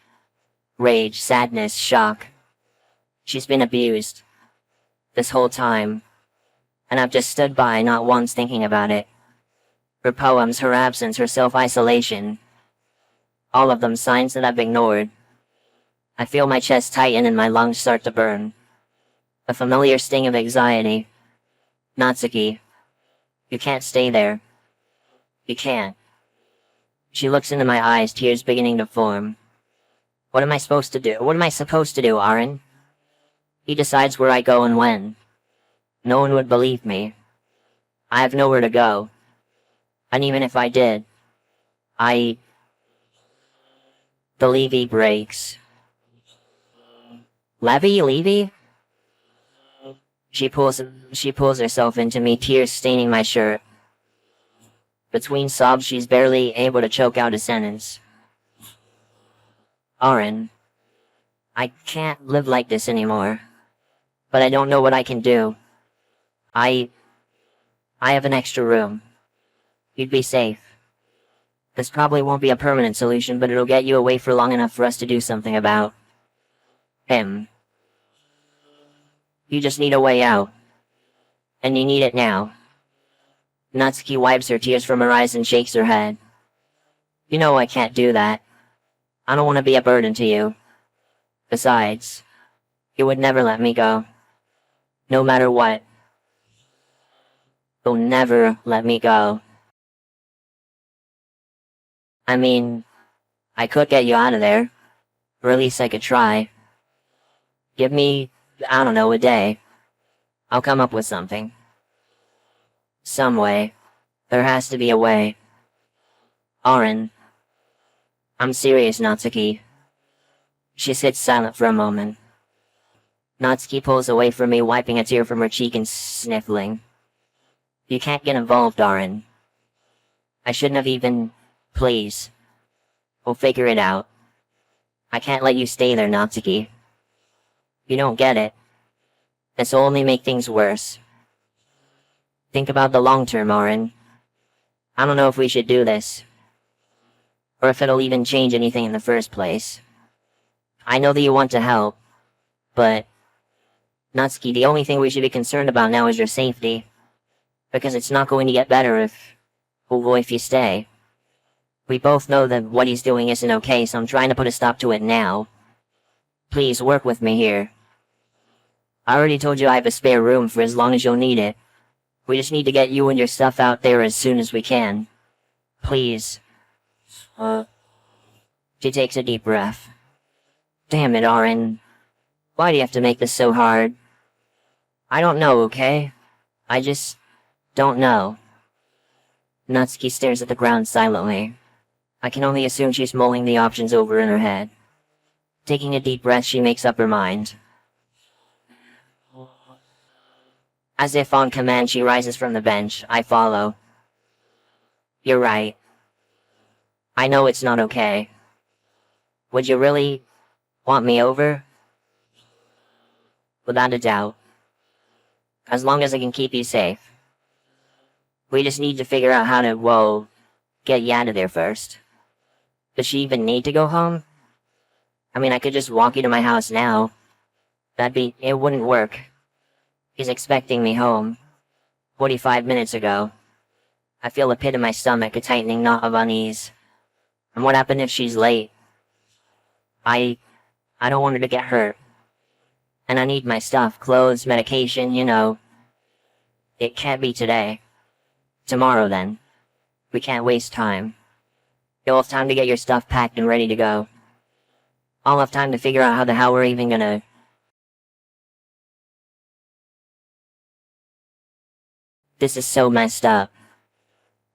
Rage, sadness, shock. She's been abused. This whole time. And I've just stood by, not once thinking about it. Her poems, her absence, her self-isolation. All of them signs that I've ignored. I feel my chest tighten and my lungs start to burn. A familiar sting of anxiety. Natsuki. You can't stay there. You can't. She looks into my eyes, tears beginning to form. What am I supposed to do? What am I supposed to do, Arin? He decides where I go and when. No one would believe me. I have nowhere to go. And even if I did, the levee breaks. Levee? She pulls herself into me, tears staining my shirt. Between sobs, she's barely able to choke out a sentence. Arin, I can't live like this anymore. But I don't know what I can do. I have an extra room. You'd be safe. This probably won't be a permanent solution, but it'll get you away for long enough for us to do something about him. You just need a way out. And you need it now. Natsuki wipes her tears from her eyes and shakes her head. You know I can't do that. I don't want to be a burden to you. Besides, you would never let me go. No matter what. You'll never let me go. I mean, I could get you out of there. Or at least I could try. Give me, I don't know, a day. I'll come up with something. Some way. There has to be a way. Arin. I'm serious, Natsuki. She sits silent for a moment. Natsuki pulls away from me, wiping a tear from her cheek and sniffling. You can't get involved, Arin. I shouldn't have even... Please. We'll figure it out. I can't let you stay there, Natsuki. You don't get it. This'll only make things worse. Think about the long term, Arin. I don't know if we should do this. Or if it'll even change anything in the first place. I know that you want to help. But... Natsuki, the only thing we should be concerned about now is your safety. Because it's not going to get better if you stay. We both know that what he's doing isn't okay, so I'm trying to put a stop to it now. Please, work with me here. I already told you I have a spare room for as long as you'll need it. We just need to get you and your stuff out there as soon as we can. Please. She takes a deep breath. Damn it, Arin. Why do you have to make this so hard? I don't know, okay? I just... don't know. Natsuki stares at the ground silently. I can only assume she's mulling the options over in her head. Taking a deep breath, she makes up her mind. As if on command, she rises from the bench. I follow. You're right. I know it's not okay. Would you really want me over? Without a doubt. As long as I can keep you safe. We just need to figure out how to, well, get you out of there first. Does she even need to go home? I mean, I could just walk you to my house now. It wouldn't work. He's expecting me home. 45 minutes ago. I feel a pit in my stomach, a tightening knot of unease. And what happened if she's late? I don't want her to get hurt. And I need my stuff, clothes, medication, you know. It can't be today. Tomorrow then. We can't waste time. You'll have time to get your stuff packed and ready to go. I'll have time to figure out how the hell we're even gonna... This is so messed up.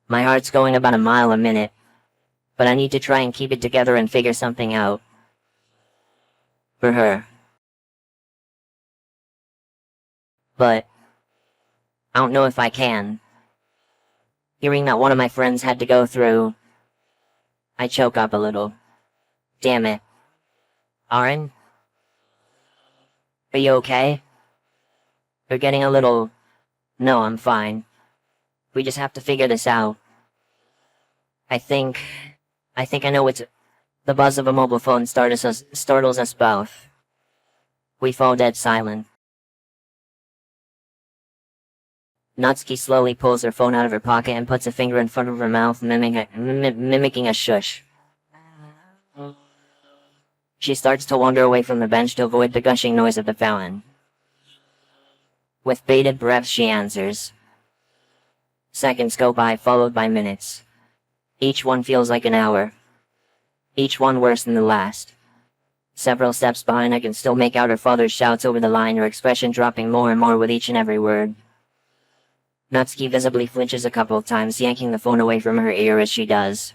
My heart's going about a mile a minute. But I need to try and keep it together and figure something out. For her. But I don't know if I can. Hearing that one of my friends had to go through... I choke up a little. Damn it. Arin? Are you okay? You're getting a little... No, I'm fine. We just have to figure this out. I think I know it's... The buzz of a mobile phone startles us both. We fall dead silent. Natsuki slowly pulls her phone out of her pocket and puts a finger in front of her mouth, mimicking a shush. She starts to wander away from the bench to avoid the gushing noise of the fountain. With bated breath, she answers. Seconds go by, followed by minutes. Each one feels like an hour. Each one worse than the last. Several steps behind, I can still make out her father's shouts over the line, her expression dropping more and more with each and every word. Natsuki visibly flinches a couple of times, yanking the phone away from her ear as she does.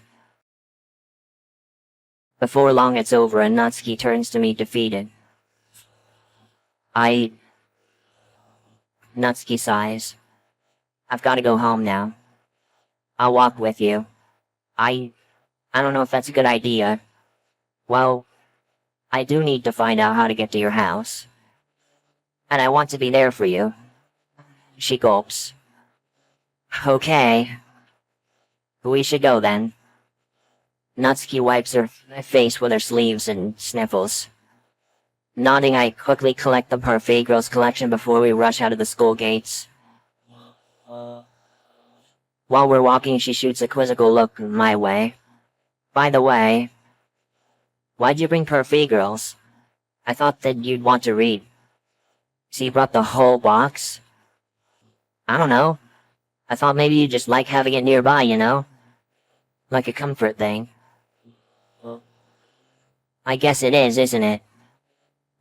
Before long it's over and Natsuki turns to me defeated. Natsuki sighs. I've gotta go home now. I'll walk with you. I don't know if that's a good idea. Well, I do need to find out how to get to your house. And I want to be there for you. She gulps. Okay. We should go then. Natsuki wipes her face with her sleeves and sniffles. Nodding, I quickly collect the Parfait Girls collection before we rush out of the school gates. While we're walking, she shoots a quizzical look my way. By the way, why'd you bring Parfait Girls? I thought that you'd want to read. So you brought the whole box? I don't know. I thought maybe you just like having it nearby, you know? Like a comfort thing. I guess it is, isn't it?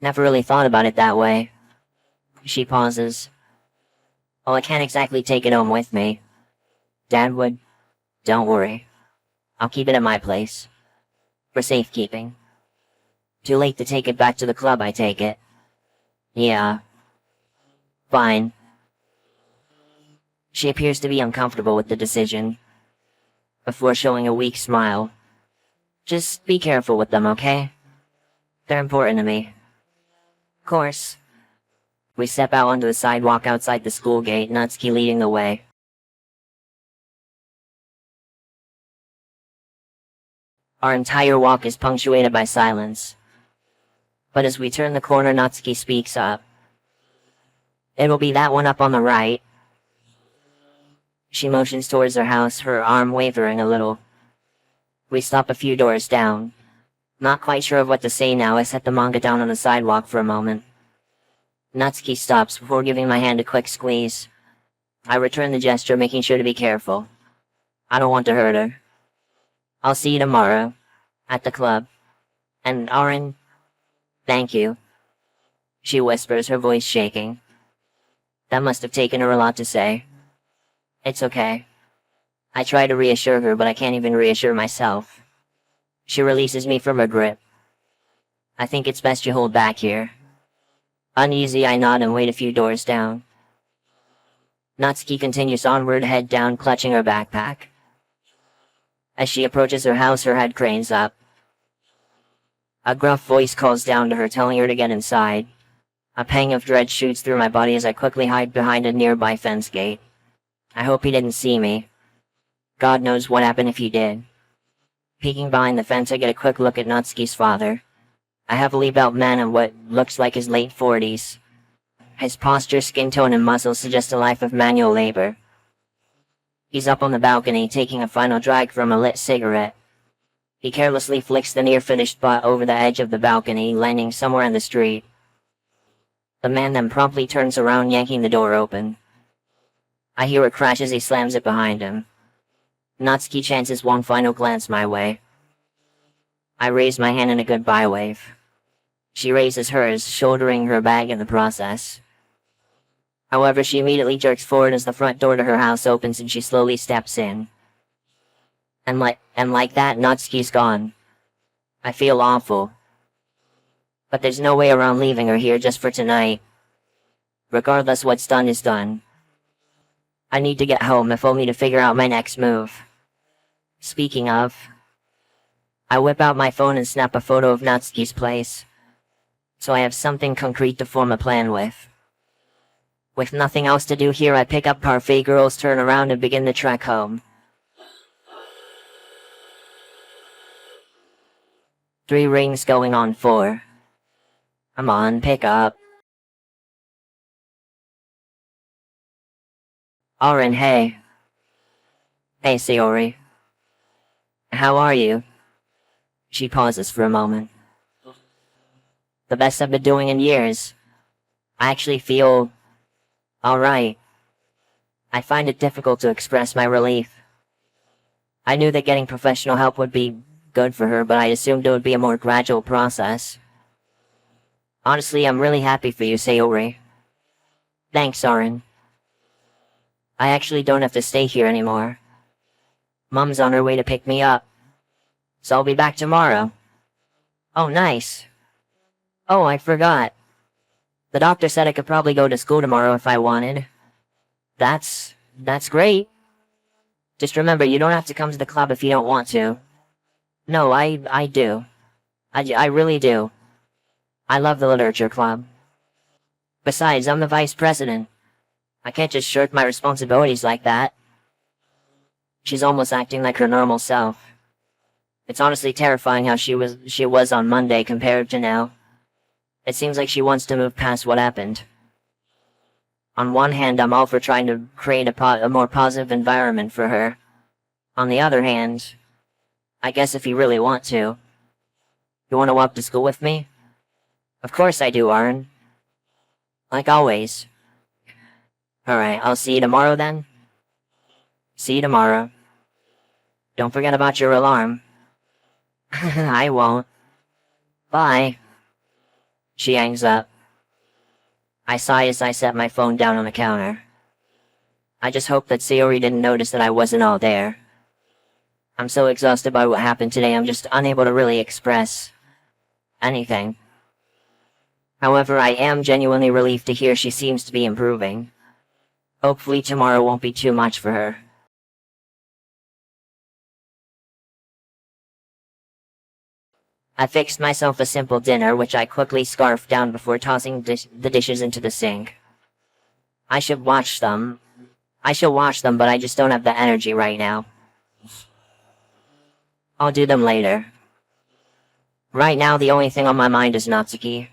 Never really thought about it that way. She pauses. Well, I can't exactly take it home with me. Dad would. Don't worry. I'll keep it at my place. For safekeeping. Too late to take it back to the club, I take it. Yeah. Fine. She appears to be uncomfortable with the decision. Before showing a weak smile. Just be careful with them, okay? They're important to me. Of course. We step out onto the sidewalk outside the school gate, Natsuki leading the way. Our entire walk is punctuated by silence. But as we turn the corner, Natsuki speaks up. It'll be that one up on the right. She motions towards her house, her arm wavering a little. We stop a few doors down. Not quite sure of what to say now, I set the manga down on the sidewalk for a moment. Natsuki stops before giving my hand a quick squeeze. I return the gesture, making sure to be careful. I don't want to hurt her. I'll see you tomorrow. At the club. And Arin, thank you. She whispers, her voice shaking. That must have taken her a lot to say. It's okay. I try to reassure her, but I can't even reassure myself. She releases me from her grip. I think it's best you hold back here. Uneasy, I nod and wait a few doors down. Natsuki continues onward, head down, clutching her backpack. As she approaches her house, her head cranes up. A gruff voice calls down to her, telling her to get inside. A pang of dread shoots through my body as I quickly hide behind a nearby fence gate. I hope he didn't see me. God knows what happened if he did. Peeking behind the fence, I get a quick look at Natsuki's father. A heavily built man in what looks like his late 40s. His posture, skin tone, and muscles suggest a life of manual labor. He's up on the balcony, taking a final drag from a lit cigarette. He carelessly flicks the near-finished butt over the edge of the balcony, landing somewhere in the street. The man then promptly turns around, yanking the door open. I hear a crash as he slams it behind him. Natsuki chances one final glance my way. I raise my hand in a goodbye wave. She raises hers, shouldering her bag in the process. However, she immediately jerks forward as the front door to her house opens and she slowly steps in. And like that, Natsuki's gone. I feel awful. But there's no way around leaving her here just for tonight. Regardless, what's done is done. I need to get home, if only to figure out my next move. Speaking of, I whip out my phone and snap a photo of Natsuki's place, so I have something concrete to form a plan with. With nothing else to do here, I pick up Parfait Girls, turn around, and begin the trek home. 3 rings going on 4. Come on, pick up. Arin, hey. Hey, Sayori. How are you? She pauses for a moment. The best I've been doing in years. I actually feel alright. I find it difficult to express my relief. I knew that getting professional help would be good for her, but I assumed it would be a more gradual process. Honestly, I'm really happy for you, Sayori. Thanks, Arin. I actually don't have to stay here anymore. Mom's on her way to pick me up, so I'll be back tomorrow. Oh, nice. Oh, I forgot. The doctor said I could probably go to school tomorrow if I wanted. That's great. Just remember, you don't have to come to the club if you don't want to. No, I do. I really do. I love the literature club. Besides, I'm the vice president. I can't just shirk my responsibilities like that. She's almost acting like her normal self. It's honestly terrifying how she was on Monday compared to now. It seems like she wants to move past what happened. On one hand, I'm all for trying to create a more positive environment for her. On the other hand, I guess if you really want to. You want to walk to school with me? Of course I do, Arin. Like always. Alright, I'll see you tomorrow then. See you tomorrow. Don't forget about your alarm. I won't. Bye. She hangs up. I sigh as I set my phone down on the counter. I just hope that Sayori didn't notice that I wasn't all there. I'm so exhausted by what happened today, I'm just unable to really express anything. However, I am genuinely relieved to hear she seems to be improving. Hopefully tomorrow won't be too much for her. I fixed myself a simple dinner, which I quickly scarfed down before tossing the dishes into the sink. I should wash them, but I just don't have the energy right now. I'll do them later. Right now, the only thing on my mind is Natsuki.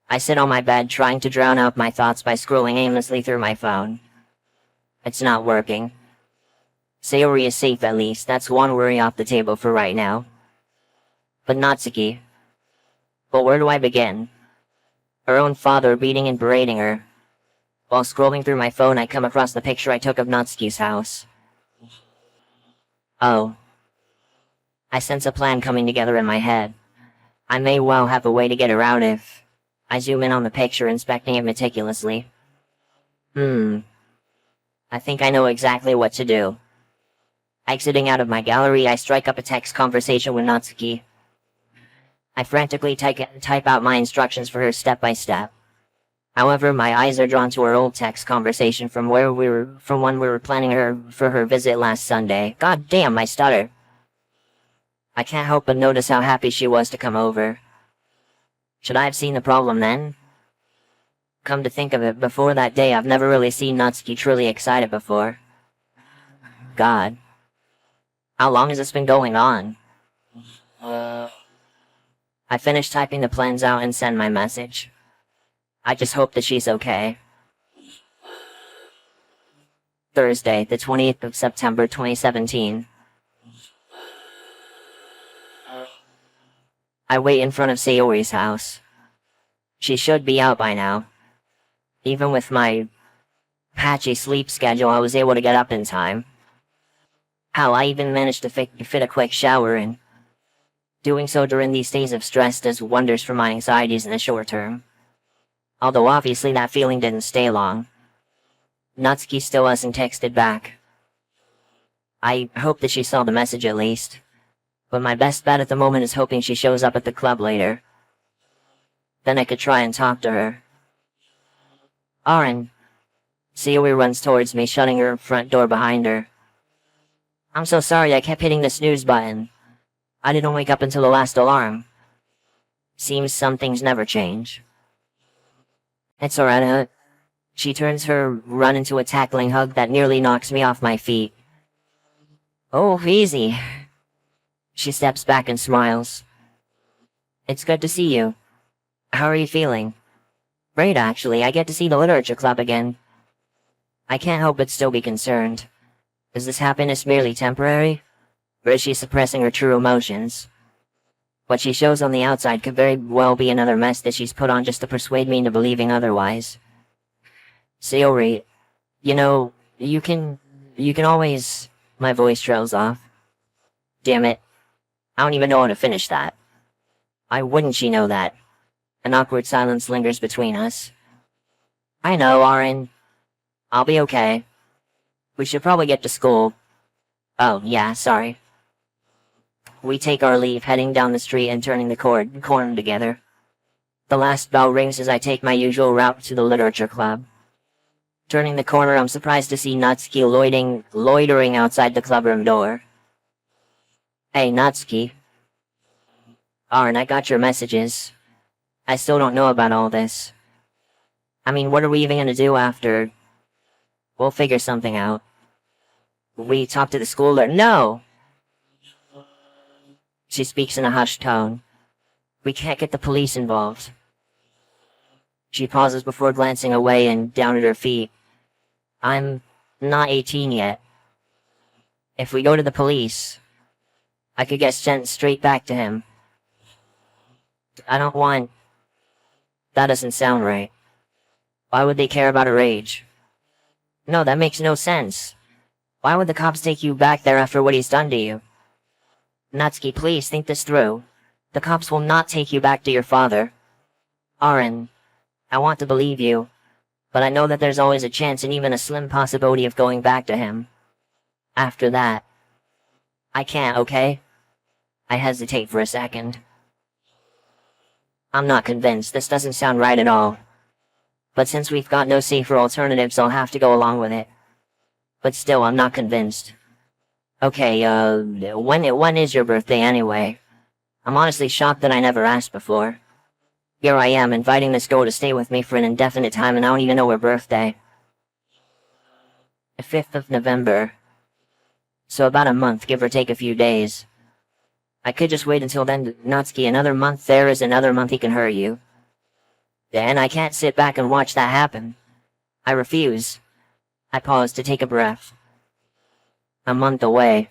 I sit on my bed trying to drown out my thoughts by scrolling aimlessly through my phone. It's not working. Sayori is safe at least, that's one worry off the table for right now. But Natsuki. But where do I begin? Her own father beating and berating her. While scrolling through my phone, I come across the picture I took of Natsuki's house. Oh. I sense a plan coming together in my head. I may well have a way to get her out if I zoom in on the picture, inspecting it meticulously. I think I know exactly what to do. Exiting out of my gallery, I strike up a text conversation with Natsuki. I frantically type out my instructions for her step by step. However, my eyes are drawn to our old text conversation from when we were planning her for her visit last Sunday. God damn, I stutter. I can't help but notice how happy she was to come over. Should I have seen the problem then? Come to think of it, before that day I've never really seen Natsuki truly excited before. God. How long has this been going on? I finished typing the plans out and send my message. I just hope that she's okay. Thursday, the 20th of September 2017. I wait in front of Sayori's house. She should be out by now. Even with my patchy sleep schedule, I was able to get up in time. Hell, I even managed to fit a quick shower in. Doing so during these days of stress does wonders for my anxieties in the short term. Although obviously that feeling didn't stay long. Natsuki still hasn't texted back. I hope that she saw the message at least. But my best bet at the moment is hoping she shows up at the club later. Then I could try and talk to her. Arin. Sayori runs towards me, shutting her front door behind her. I'm so sorry I kept hitting the snooze button. I didn't wake up until the last alarm. Seems some things never change. It's alright, She turns her run into a tackling hug that nearly knocks me off my feet. Oh, easy. She steps back and smiles. It's good to see you. How are you feeling? Great, actually. I get to see the literature club again. I can't help but still be concerned. Is this happiness merely temporary? Or is she suppressing her true emotions? What she shows on the outside could very well be another mess that she's put on just to persuade me into believing otherwise. Sayori, you know, you can always... My voice trails off. Damn it. I don't even know how to finish that. Why wouldn't she know that? An awkward silence lingers between us. I know, Arin. I'll be okay. We should probably get to school. Oh, yeah, sorry. We take our leave, heading down the street and turning the corner together. The last bell rings as I take my usual route to the literature club. Turning the corner, I'm surprised to see Natsuki loitering outside the clubroom door. Hey, Natsuki. Arin, I got your messages. I still don't know about all this. I mean, what are we even gonna do after? We'll figure something out. We talk to the school or— No! She speaks in a hushed tone. We can't get the police involved. She pauses before glancing away and down at her feet. I'm not 18 yet. If we go to the police, I could get sent straight back to him. I don't want... That doesn't sound right. Why would they care about her age? No, that makes no sense. Why would the cops take you back there after what he's done to you? Natsuki, please think this through. The cops will not take you back to your father. Arin, I want to believe you, but I know that there's always a chance and even a slim possibility of going back to him. After that, I can't, okay? I hesitate for a second. I'm not convinced. This doesn't sound right at all. But since we've got no safer alternatives, I'll have to go along with it. But still, I'm not convinced. Okay, when is your birthday anyway? I'm honestly shocked that I never asked before. Here I am, inviting this girl to stay with me for an indefinite time, and I don't even know her birthday. The 5th of November. So about a month, give or take a few days. I could just wait until then. Natsuki, another month there is another month he can hurt you. And I can't sit back and watch that happen. I refuse. I pause to take a breath. A month away.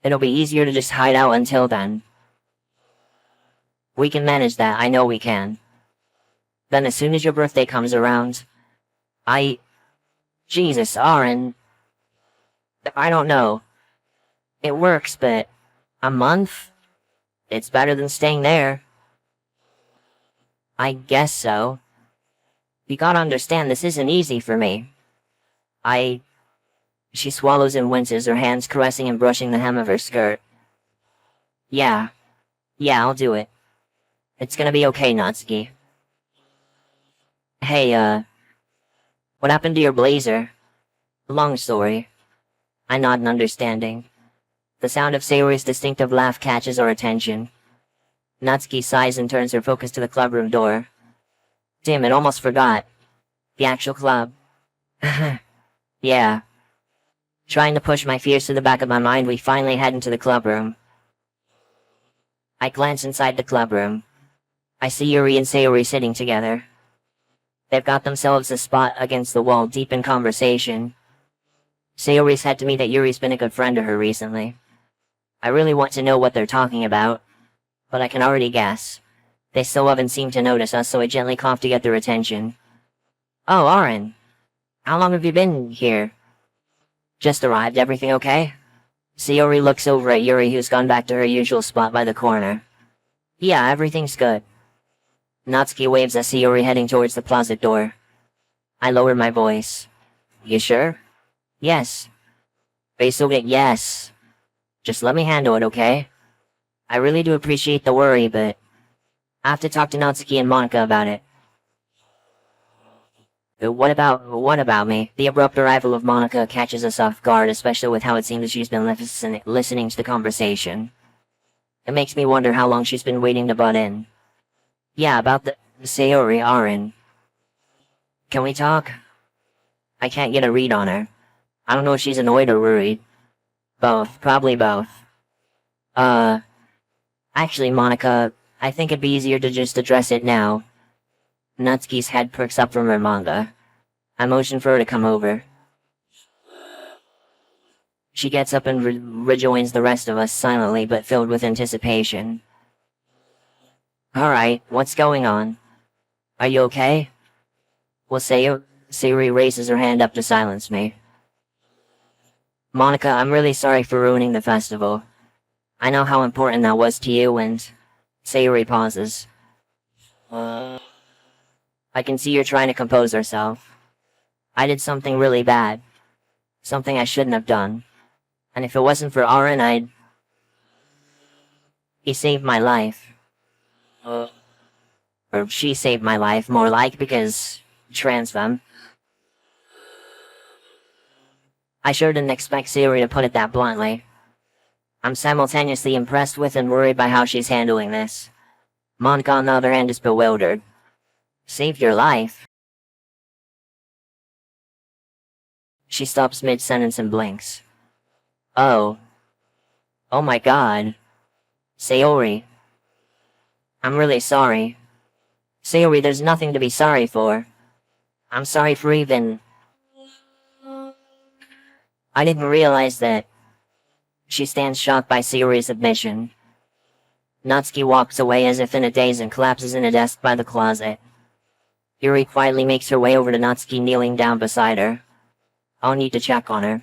It'll be easier to just hide out until then. We can manage that, I know we can. Then as soon as your birthday comes around, Jesus, Arin. I don't know. It works, but... A month? It's better than staying there. I guess so. You gotta understand, this isn't easy for me. She swallows and winces, her hands caressing and brushing the hem of her skirt. Yeah, I'll do it. It's gonna be okay, Natsuki. Hey, what happened to your blazer? Long story. I nod in understanding. The sound of Sayori's distinctive laugh catches our attention. Natsuki sighs and turns her focus to the clubroom door. Damn it, almost forgot. The actual club. Yeah. Trying to push my fears to the back of my mind, we finally head into the clubroom. I glance inside the clubroom. I see Yuri and Sayori sitting together. They've got themselves a spot against the wall, deep in conversation. Sayori said to me that Yuri's been a good friend to her recently. I really want to know what they're talking about, but I can already guess. They still haven't seemed to notice us, so I gently cough to get their attention. Oh, Arin. How long have you been here? Just arrived, everything okay? Sayori looks over at Yuri, who's gone back to her usual spot by the corner. Yeah, everything's good. Natsuki waves at Sayori heading towards the closet door. I lower my voice. You sure? Yes. Yes. Just let me handle it, okay? I really do appreciate the worry, but I have to talk to Natsuki and Monica about it. What about me? The abrupt arrival of Monica catches us off guard, especially with how it seems that she's been listening to the conversation. It makes me wonder how long she's been waiting to butt in. Yeah, about the Sayori Arin. Can we talk? I can't get a read on her. I don't know if she's annoyed or worried. Both, probably both. Actually, Monica, I think it'd be easier to just address it now. Natsuki's head perks up from her manga. I motion for her to come over. She gets up and rejoins the rest of us silently but filled with anticipation. Alright, what's going on? Are you okay? Well, Sayori raises her hand up to silence me. Monica, I'm really sorry for ruining the festival. I know how important that was to you, and Sayori pauses. I can see you're trying to compose herself. I did something really bad. Something I shouldn't have done. And if it wasn't for Arin, He saved my life. Or she saved my life, more like, because trans femme. I sure didn't expect Sayori to put it that bluntly. I'm simultaneously impressed with and worried by how she's handling this. Monica, on the other hand, is bewildered. Saved your life? She stops mid-sentence and blinks. Oh. Oh my god. Sayori. I'm really sorry. Sayori, there's nothing to be sorry for. I'm sorry for even... I didn't realize that... She stands shocked by Sayori's admission. Natsuki walks away as if in a daze and collapses in a desk by the closet. Yuri quietly makes her way over to Natsuki, kneeling down beside her. I'll need to check on her.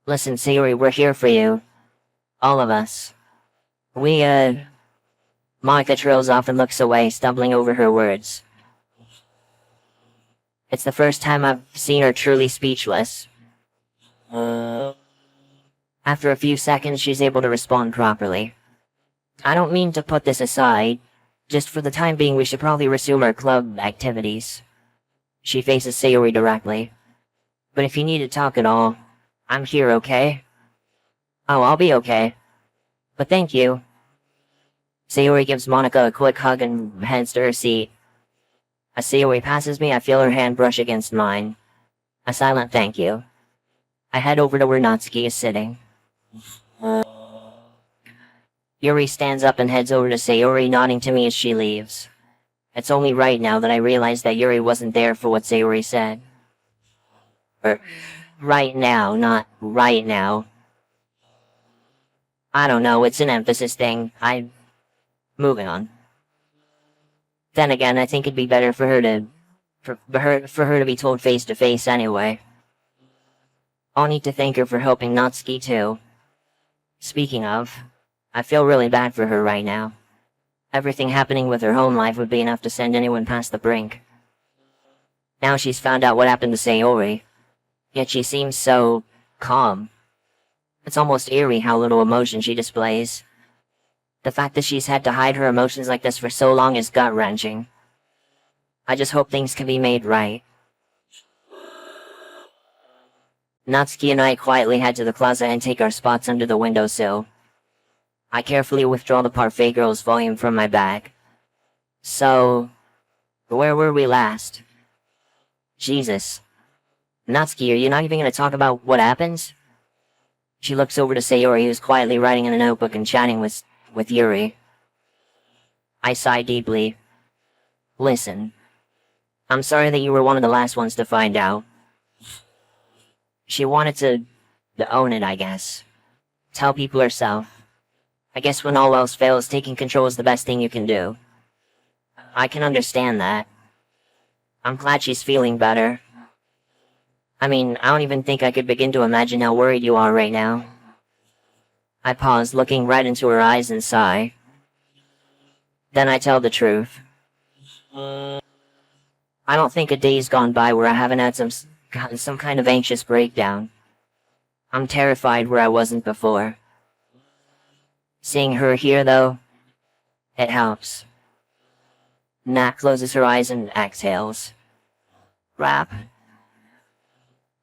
Listen, Sayori, we're here for you. All of us. Monica trails off and looks away, stumbling over her words. It's the first time I've seen her truly speechless. After a few seconds, she's able to respond properly. I don't mean to put this aside. Just for the time being, we should probably resume our club activities. She faces Sayori directly. But if you need to talk at all, I'm here, okay? Oh, I'll be okay. But thank you. Sayori gives Monica a quick hug and heads to her seat. As Sayori passes me, I feel her hand brush against mine. A silent thank you. I head over to where Natsuki is sitting. Yuri stands up and heads over to Sayori, nodding to me as she leaves. It's only right now that I realize that Yuri wasn't there for what Sayori said. Right now, not right now. I don't know, it's an emphasis thing. Moving on. Then again, I think it'd be better for her to be told face to face anyway. I'll need to thank her for helping Natsuki too. Speaking of, I feel really bad for her right now. Everything happening with her home life would be enough to send anyone past the brink. Now she's found out what happened to Sayori. Yet she seems so... calm. It's almost eerie how little emotion she displays. The fact that she's had to hide her emotions like this for so long is gut-wrenching. I just hope things can be made right. Natsuki and I quietly head to the closet and take our spots under the windowsill. I carefully withdraw the Parfait Girls volume from my bag. So, where were we last? Jesus. Natsuki, are you not even gonna talk about what happens? She looks over to Sayori, who's quietly writing in a notebook and chatting with Yuri. I sigh deeply. Listen. I'm sorry that you were one of the last ones to find out. She wanted to own it, I guess. Tell people herself. I guess when all else fails, taking control is the best thing you can do. I can understand that. I'm glad she's feeling better. I mean, I don't even think I could begin to imagine how worried you are right now. I pause, looking right into her eyes and sigh. Then I tell the truth. I don't think a day's gone by where I haven't had some kind of anxious breakdown. I'm terrified where I wasn't before. Seeing her here, though, it helps. Nat closes her eyes and exhales. Rap.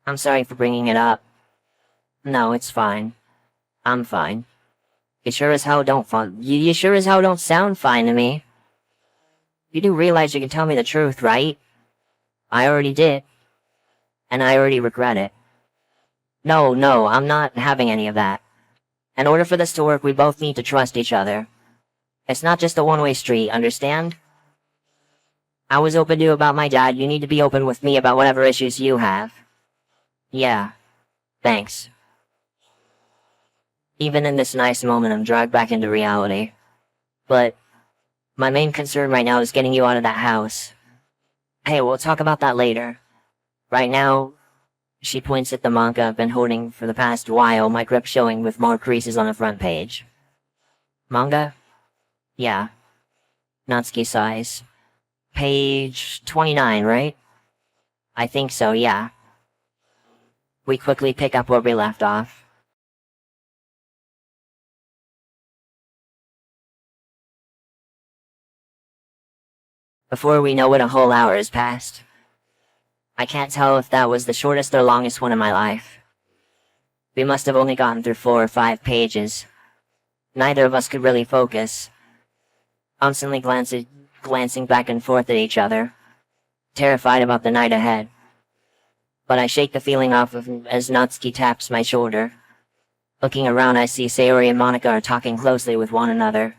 I'm sorry for bringing it up. No, it's fine. I'm fine. You sure as hell don't you sure as hell don't sound fine to me. You do realize you can tell me the truth, right? I already did. And I already regret it. No, I'm not having any of that. In order for this to work, we both need to trust each other. It's not just a one-way street, understand? I was open to you about my dad, you need to be open with me about whatever issues you have. Yeah. Thanks. Even in this nice moment, I'm dragged back into reality. But my main concern right now is getting you out of that house. Hey, we'll talk about that later. Right now, she points at the manga I've been holding for the past while, my grip showing with more creases on the front page. Manga? Yeah. Natsuki sighs. Page 29, right? I think so, yeah. We quickly pick up where we left off. Before we know it, a whole hour has passed. I can't tell if that was the shortest or longest one in my life. We must have only gotten through 4 or 5 pages. Neither of us could really focus. Constantly glancing back and forth at each other. Terrified about the night ahead. But I shake the feeling off of him as Natsuki taps my shoulder. Looking around, I see Sayori and Monica are talking closely with one another.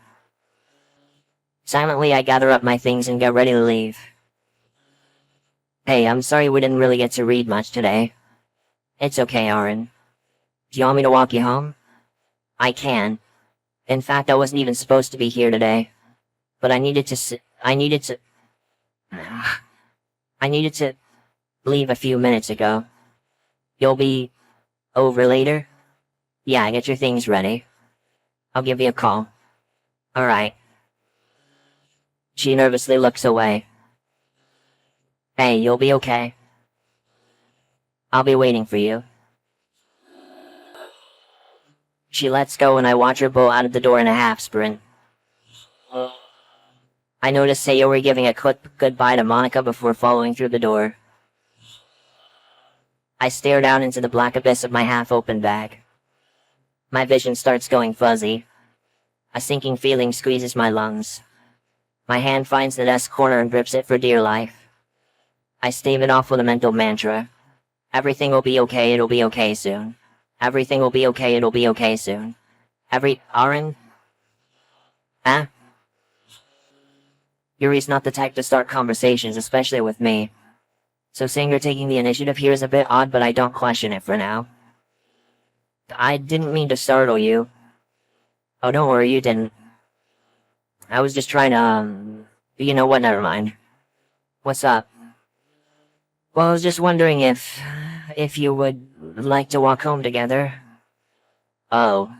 Silently, I gather up my things and get ready to leave. Hey, I'm sorry we didn't really get to read much today. It's okay, Arin. Do you want me to walk you home? I can. In fact, I wasn't even supposed to be here today. But I needed to leave a few minutes ago. You'll be over later? Yeah, get your things ready. I'll give you a call. Alright. She nervously looks away. Hey, you'll be okay. I'll be waiting for you. She lets go and I watch her bowl out of the door in a half sprint. I notice Sayori giving a quick goodbye to Monica before following through the door. I stare down into the black abyss of my half-open bag. My vision starts going fuzzy. A sinking feeling squeezes my lungs. My hand finds the desk corner and grips it for dear life. I stave it off with a mental mantra. Everything will be okay, it'll be okay soon. Everything will be okay, it'll be okay soon. Arin? Huh? Yuri's not the type to start conversations, especially with me. So seeing her taking the initiative here is a bit odd, but I don't question it for now. I didn't mean to startle you. Oh, don't worry, you didn't. I was just trying to, you know what, never mind. What's up? Well, I was just wondering if you would like to walk home together. Oh.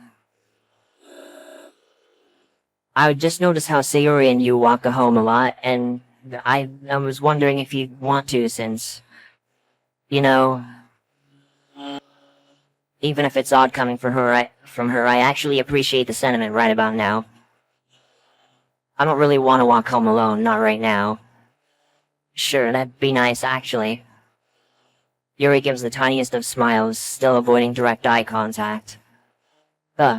I just noticed how Sayori and you walk home a lot, and I was wondering if you'd want to, since, you know, even if it's odd coming from her, I actually appreciate the sentiment right about now. I don't really want to walk home alone, not right now. Sure, that'd be nice, actually. Yuri gives the tiniest of smiles, still avoiding direct eye contact.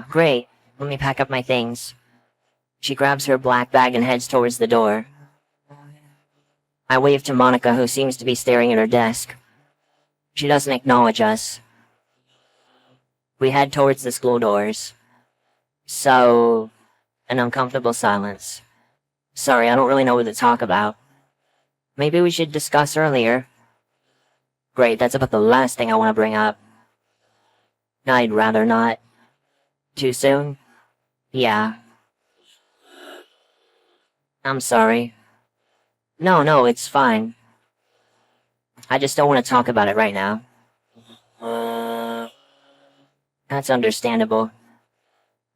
Great. Let me pack up my things. She grabs her black bag and heads towards the door. I wave to Monica, who seems to be staring at her desk. She doesn't acknowledge us. We head towards the school doors. An uncomfortable silence. Sorry, I don't really know what to talk about. Maybe we should discuss earlier. Great, that's about the last thing I want to bring up. I'd rather not. Too soon? Yeah. I'm sorry. No, it's fine. I just don't want to talk about it right now. That's understandable.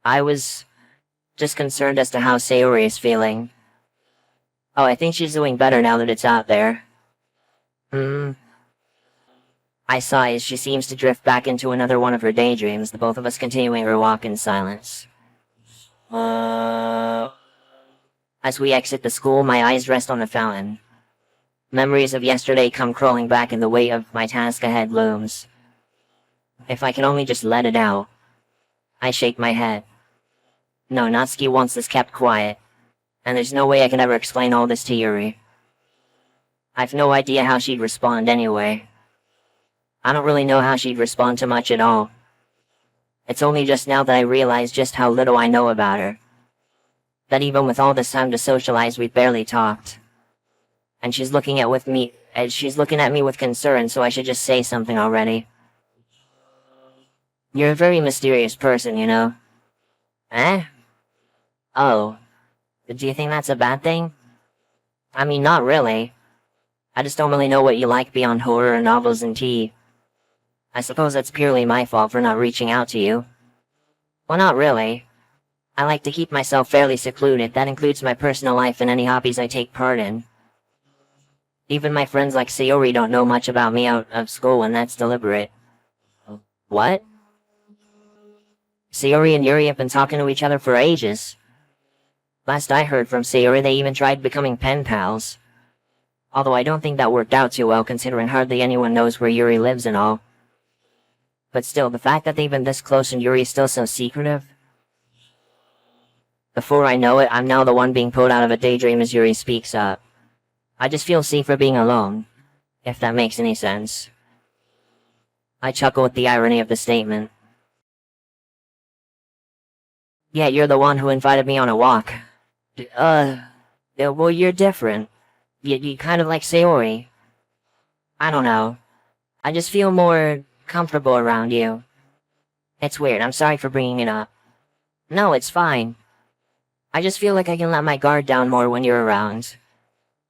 I was just concerned as to how Sayori is feeling. Oh, I think she's doing better now that it's out there. I sigh as she seems to drift back into another one of her daydreams, the both of us continuing our walk in silence. As we exit the school, my eyes rest on the fountain. Memories of yesterday come crawling back and the weight of my task ahead looms. If I can only just let it out. I shake my head. No, Natsuki wants this kept quiet. And there's no way I can ever explain all this to Yuri. I've no idea how she'd respond anyway. I don't really know how she'd respond to much at all. It's only just now that I realize just how little I know about her. That even with all this time to socialize, we've barely talked. And she's looking at me with concern, so I should just say something already. You're a very mysterious person, you know. Eh? Oh. Do you think that's a bad thing? I mean, not really. I just don't really know what you like beyond horror, novels, and tea. I suppose that's purely my fault for not reaching out to you. Well, not really. I like to keep myself fairly secluded. That includes my personal life and any hobbies I take part in. Even my friends like Sayori don't know much about me out of school, and that's deliberate. What? Sayori and Yuri have been talking to each other for ages. Last I heard from Sayori, they even tried becoming pen pals. Although I don't think that worked out too well, considering hardly anyone knows where Yuri lives and all. But still, the fact that they've been this close and Yuri is still so secretive. Before I know it, I'm now the one being pulled out of a daydream as Yuri speaks up. I just feel safer being alone, if that makes any sense. I chuckle at the irony of the statement. Yeah, you're the one who invited me on a walk. Well, you're different. You kind of like Sayori. I don't know. I just feel more comfortable around you. It's weird, I'm sorry for bringing it up. No, it's fine. I just feel like I can let my guard down more when you're around.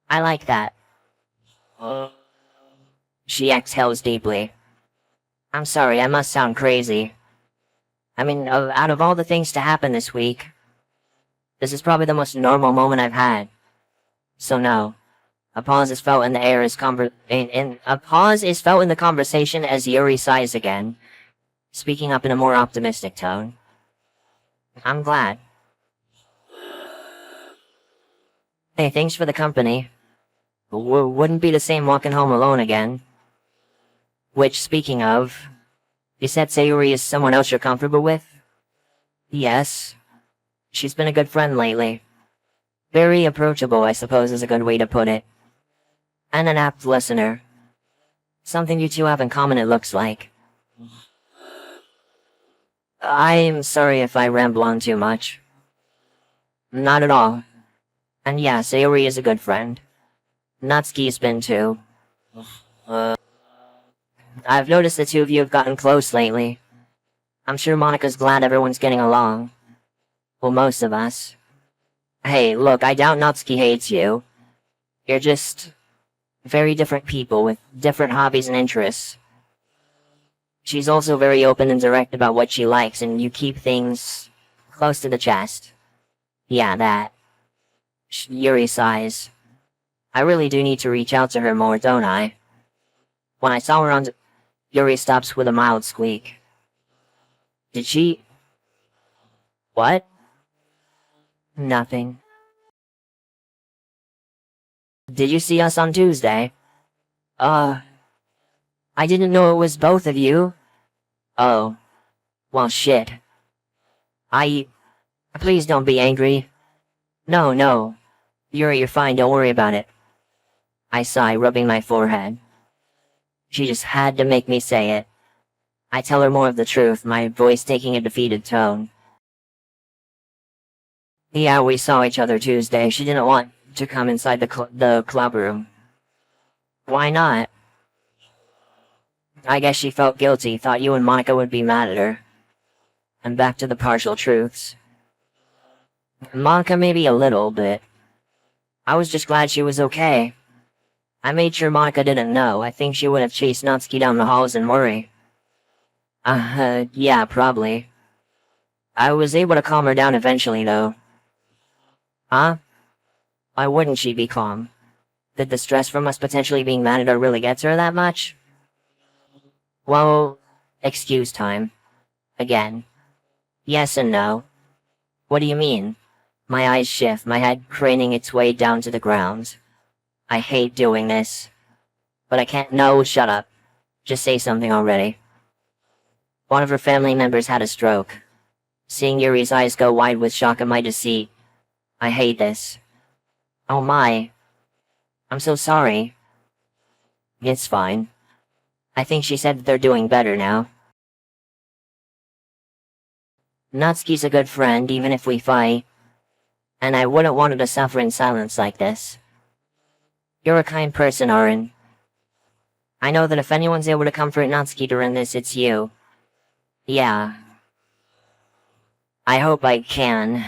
I like that. She exhales deeply. I'm sorry, I must sound crazy. I mean, out of all the things to happen this week, this is probably the most normal moment I've had. So no. A pause is felt in the air as a pause is felt in the conversation as Yuri sighs again, speaking up in a more optimistic tone. I'm glad. Hey, thanks for the company. Wouldn't be the same walking home alone again. Which, speaking of, you said Sayuri is someone else you're comfortable with? Yes. She's been a good friend lately. Very approachable, I suppose is a good way to put it. And an apt listener. Something you two have in common, it looks like. I'm sorry if I ramble on too much. Not at all. And yeah, Sayori is a good friend. Natsuki's been too. I've noticed the two of you have gotten close lately. I'm sure Monica's glad everyone's getting along. Well, most of us. Hey, look, I doubt Natsuki hates you. You're just very different people with different hobbies and interests. She's also very open and direct about what she likes, and you keep things close to the chest. Yeah, that. Yuri sighs. I really do need to reach out to her more, don't I? When I saw her on Yuri stops with a mild squeak. Did she? What? Nothing. Did you see us on Tuesday? I didn't know it was both of you. Oh. Well, shit. Please don't be angry. No. You're fine, don't worry about it. I sigh, rubbing my forehead. She just had to make me say it. I tell her more of the truth, my voice taking a defeated tone. Yeah, we saw each other Tuesday. She didn't want to come inside the club room. Why not? I guess she felt guilty, thought you and Monica would be mad at her. And back to the partial truths. Monica maybe a little bit. I was just glad she was okay. I made sure Monica didn't know. I think she would have chased Natsuki down the halls in worry. Yeah, probably. I was able to calm her down eventually, though. Huh? Why wouldn't she be calm? Did the stress from us potentially being mad at her really get to her that much? Well, excuse time. Again. Yes and no. What do you mean? My eyes shift, my head craning its way down to the ground. I hate doing this. But I can't— No, shut up. Just say something already. One of her family members had a stroke. Seeing Yuri's eyes go wide with shock at my deceit. I hate this. Oh my. I'm so sorry. It's fine. I think she said that they're doing better now. Natsuki's a good friend even if we fight. And I wouldn't want her to suffer in silence like this. You're a kind person, Arin. I know that if anyone's able to comfort Natsuki during this, it's you. Yeah. I hope I can.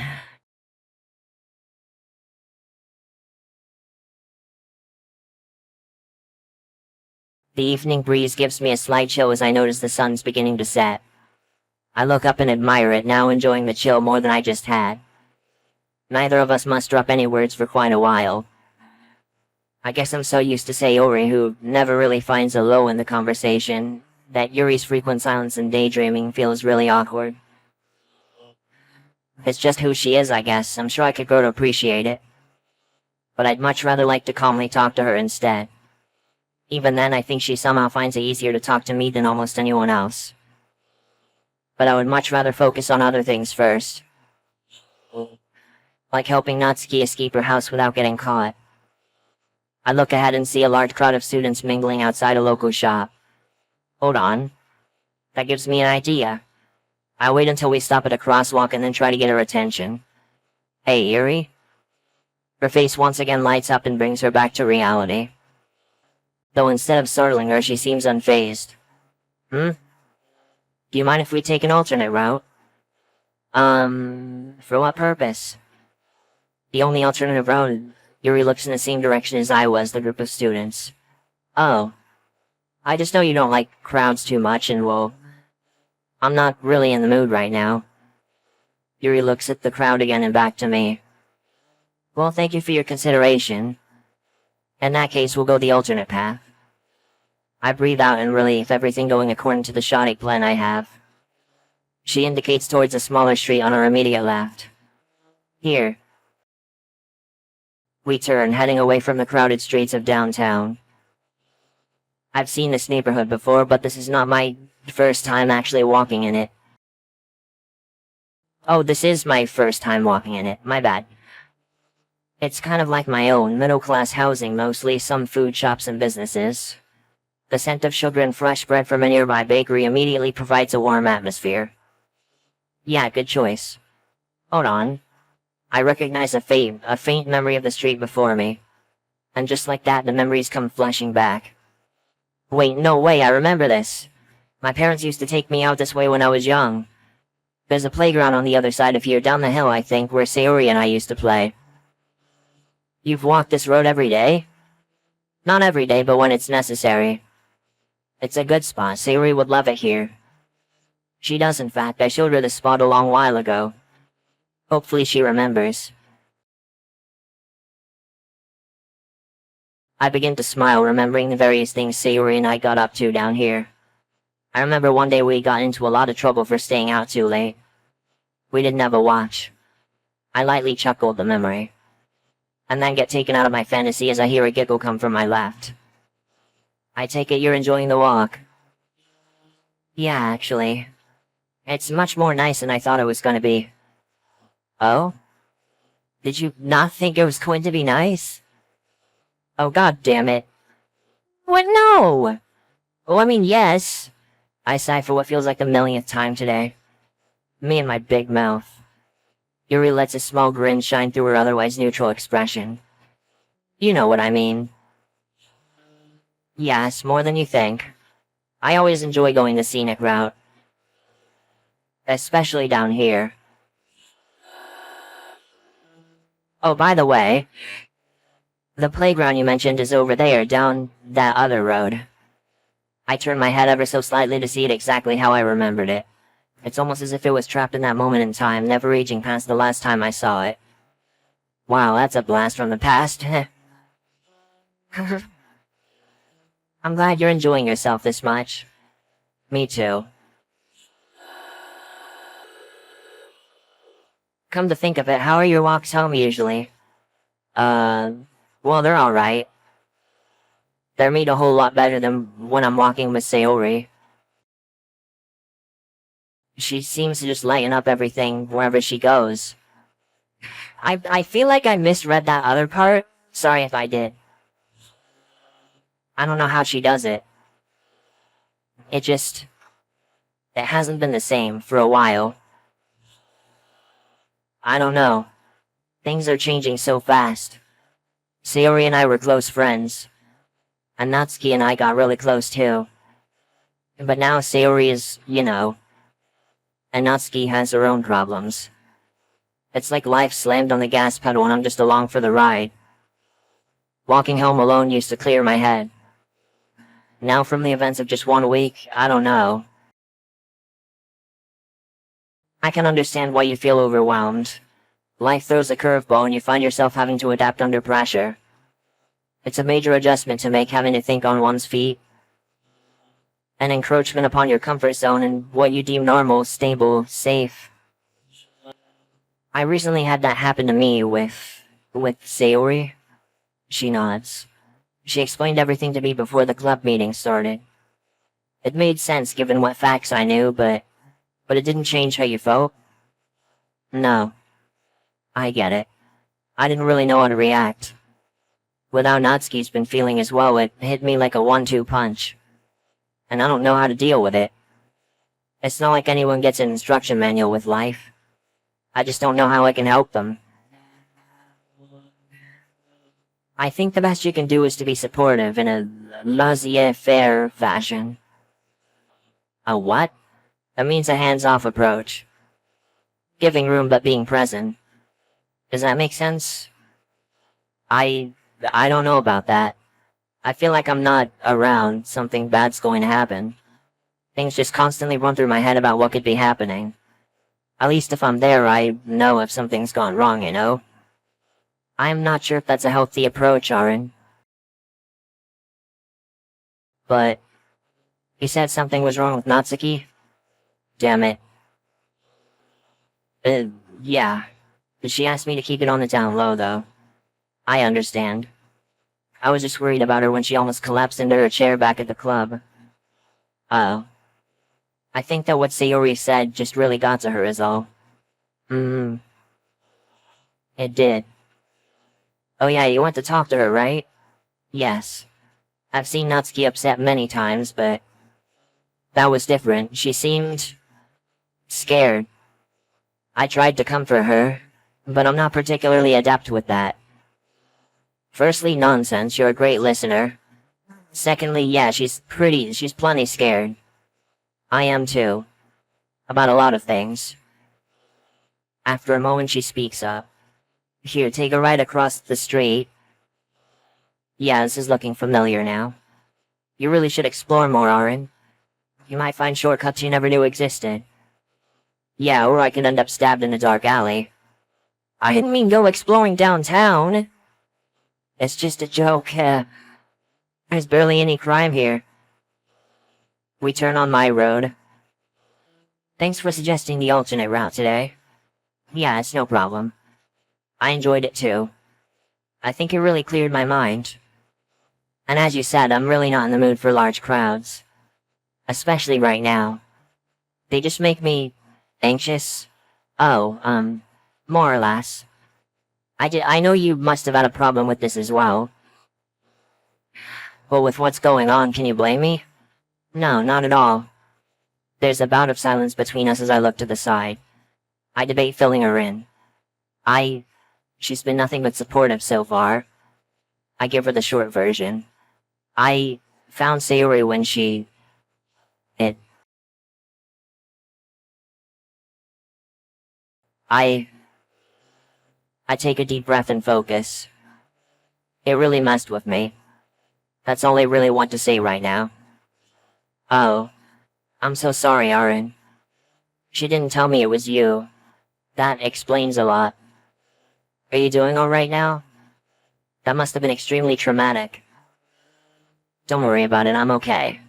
The evening breeze gives me a slight chill as I notice the sun's beginning to set. I look up and admire it, now enjoying the chill more than I just had. Neither of us must drop any words for quite a while. I guess I'm so used to Sayori, who never really finds a low in the conversation, that Yuri's frequent silence and daydreaming feels really awkward. It's just who she is, I guess. I'm sure I could grow to appreciate it. But I'd much rather like to calmly talk to her instead. Even then, I think she somehow finds it easier to talk to me than almost anyone else. But I would much rather focus on other things first. Like helping Natsuki escape her house without getting caught. I look ahead and see a large crowd of students mingling outside a local shop. Hold on. That gives me an idea. I wait until we stop at a crosswalk and then try to get her attention. Hey, Yuri? Her face once again lights up and brings her back to reality. Though instead of startling her, she seems unfazed. Do you mind if we take an alternate route? For what purpose? The only alternative route— Yuri looks in the same direction as I was, the group of students. Oh. I just know you don't like crowds too much and well, I'm not really in the mood right now. Yuri looks at the crowd again and back to me. Well, thank you for your consideration. In that case, we'll go the alternate path. I breathe out in relief, everything going according to the shoddy plan I have. She indicates towards a smaller street on our immediate left. Here. We turn, heading away from the crowded streets of downtown. I've seen this neighborhood before, but this is not my first time actually walking in it. Oh, this is my first time walking in it, my bad. It's kind of like my own, middle-class housing, mostly some food shops and businesses. The scent of sugar and fresh bread from a nearby bakery immediately provides a warm atmosphere. Yeah, good choice. Hold on. I recognize a faint memory of the street before me. And just like that, the memories come flashing back. Wait, no way, I remember this. My parents used to take me out this way when I was young. There's a playground on the other side of here, down the hill I think, where Sayori and I used to play. You've walked this road every day? Not every day, but when it's necessary. It's a good spot, Sayori would love it here. She does, in fact. I showed her this spot a long while ago. Hopefully she remembers. I begin to smile, remembering the various things Sayori and I got up to down here. I remember one day we got into a lot of trouble for staying out too late. We didn't have a watch. I lightly chuckled the memory. and then get taken out of my fantasy as I hear a giggle come from my left. I take it you're enjoying the walk. Yeah, actually. It's much more nice than I thought it was gonna be. Oh? Did you not think it was going to be nice? Oh, god damn it. What? No! Well, I mean, yes. I sigh for what feels like the millionth time today. Me and my big mouth. Yuri lets a small grin shine through her otherwise neutral expression. You know what I mean. Yes, more than you think. I always enjoy going the scenic route. Especially down here. Oh, by the way, the playground you mentioned is over there, down that other road. I turned my head ever so slightly to see it exactly how I remembered it. It's almost as if it was trapped in that moment in time, never aging past the last time I saw it. Wow, that's a blast from the past. I'm glad you're enjoying yourself this much. Me too. Come to think of it, how are your walks home usually? Well, they're alright. They're made a whole lot better than when I'm walking with Sayori. She seems to just lighten up everything wherever she goes. I feel like I misread that other part. Sorry if I did. I don't know how she does it. It hasn't been the same for a while. I don't know. Things are changing so fast. Sayori and I were close friends. And Natsuki and I got really close too. But now Sayori is, you know. And Natsuki has her own problems. It's like life slammed on the gas pedal and I'm just along for the ride. Walking home alone used to clear my head. Now from the events of just 1 week, I don't know. I can understand why you feel overwhelmed. Life throws a curveball and you find yourself having to adapt under pressure. It's a major adjustment to make, having to think on one's feet. An encroachment upon your comfort zone and what you deem normal, stable, safe. I recently had that happen to me with Sayori. She nods. She explained everything to me before the club meeting started. It made sense given what facts I knew, but it didn't change how you felt. No. I get it. I didn't really know how to react. With how Natsuki's been feeling as well, it hit me like a 1-2 punch. And I don't know how to deal with it. It's not like anyone gets an instruction manual with life. I just don't know how I can help them. I think the best you can do is to be supportive in a laissez-faire fashion. A what? That means a hands-off approach. Giving room but being present. Does that make sense? I don't know about that. I feel like I'm not around, something bad's going to happen. Things just constantly run through my head about what could be happening. At least if I'm there, I know if something's gone wrong, you know? I'm not sure if that's a healthy approach, Arin. But you said something was wrong with Natsuki? Damn it. Yeah. She asked me to keep it on the down low, though. I understand. I was just worried about her when she almost collapsed into her chair back at the club. Oh. I think that what Sayori said just really got to her is all. It did. Oh yeah, you went to talk to her, right? Yes. I've seen Natsuki upset many times, but that was different. She seemed scared. I tried to comfort her, but I'm not particularly adept with that. Firstly, nonsense, you're a great listener. Secondly, yeah, she's plenty scared. I am too. About a lot of things. After a moment, she speaks up. Here, take a ride across the street. Yeah, this is looking familiar now. You really should explore more, Arin. You might find shortcuts you never knew existed. Yeah, or I could end up stabbed in a dark alley. I didn't mean go exploring downtown. It's just a joke, There's barely any crime here. We turn on my road. Thanks for suggesting the alternate route today. Yeah, it's no problem. I enjoyed it too. I think it really cleared my mind. And as you said, I'm really not in the mood for large crowds. Especially right now. They just make me anxious. Oh, more or less. I know you must have had a problem with this as well. But with what's going on, can you blame me? No, not at all. There's a bout of silence between us as I look to the side. I debate filling her in. She's been nothing but supportive so far. I give her the short version. I found Sayuri when I take a deep breath and focus. It really messed with me. That's all I really want to say right now. Oh, I'm so sorry, Arin. She didn't tell me it was you. That explains a lot. Are you doing alright now? That must have been extremely traumatic. Don't worry about it, I'm okay.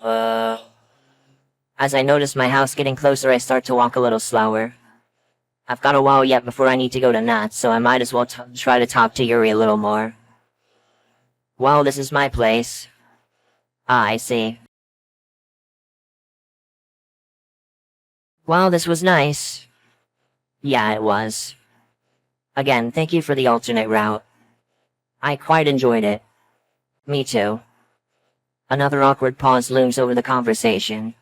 As I notice my house getting closer, I start to walk a little slower. I've got a while yet before I need to go to Nats, so I might as well try to talk to Yuri a little more. Well, this is my place. Ah, I see. Well, this was nice. Yeah, it was. Again, thank you for the alternate route. I quite enjoyed it. Me too. Another awkward pause looms over the conversation.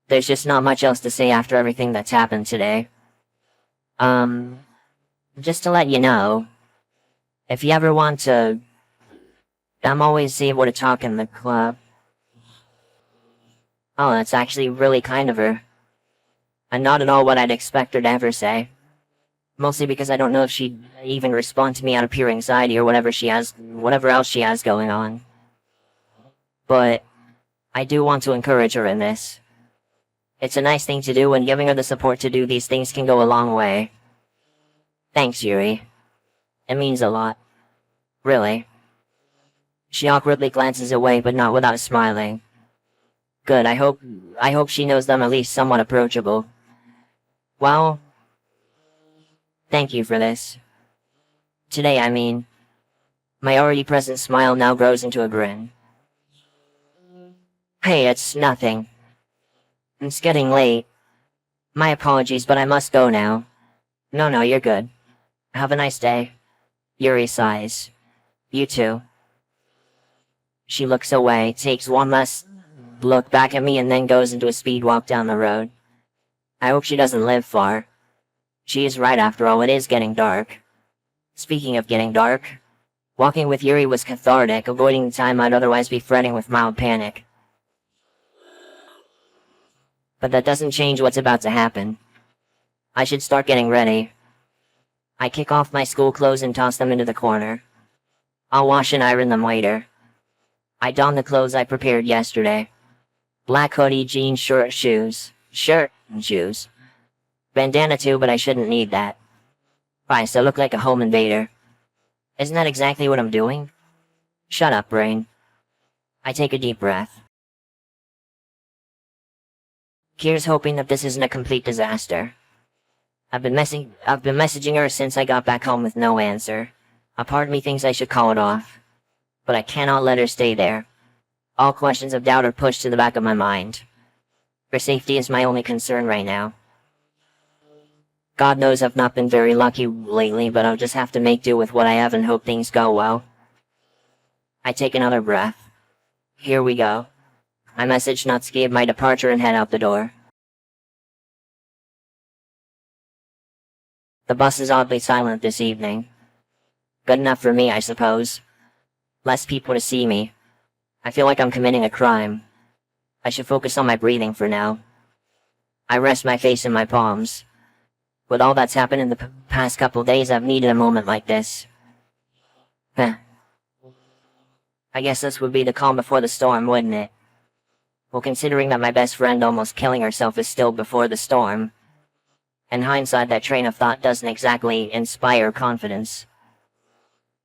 There's just not much else to say after everything that's happened today. Just to let you know, if you ever want to, I'm always able to talk in the club. Oh, that's actually really kind of her. And not at all what I'd expect her to ever say. Mostly because I don't know if she'd even respond to me out of pure anxiety or whatever else she has going on. But I do want to encourage her in this. It's a nice thing to do, and giving her the support to do these things can go a long way. Thanks, Yuri. It means a lot. Really. She awkwardly glances away, but not without smiling. Good, I hope she knows them at least somewhat approachable. Well, thank you for this. Today, I mean. My already present smile now grows into a grin. Hey, it's nothing. It's getting late. My apologies, but I must go now. No, you're good. Have a nice day. Yuri sighs. You too. She looks away, takes one last look back at me, and then goes into a speed walk down the road. I hope she doesn't live far. She is right, after all, it is getting dark. Speaking of getting dark, walking with Yuri was cathartic, avoiding the time I'd otherwise be fretting with mild panic. But that doesn't change what's about to happen. I should start getting ready. I kick off my school clothes and toss them into the corner. I'll wash and iron them later. I don the clothes I prepared yesterday. Black hoodie, jeans, shirt and shoes. Bandana too, but I shouldn't need that. Christ, I look like a home invader. Isn't that exactly what I'm doing? Shut up, brain. I take a deep breath. Here's hoping that this isn't a complete disaster. I've been messaging her since I got back home with no answer. A part of me thinks I should call it off. But I cannot let her stay there. All questions of doubt are pushed to the back of my mind. Her safety is my only concern right now. God knows I've not been very lucky lately, but I'll just have to make do with what I have and hope things go well. I take another breath. Here we go. I message Natsuki of my departure and head out the door. The bus is oddly silent this evening. Good enough for me, I suppose. Less people to see me. I feel like I'm committing a crime. I should focus on my breathing for now. I rest my face in my palms. With all that's happened in the past couple days, I've needed a moment like this. I guess this would be the calm before the storm, wouldn't it? Well, considering that my best friend almost killing herself is still before the storm. In hindsight, that train of thought doesn't exactly inspire confidence.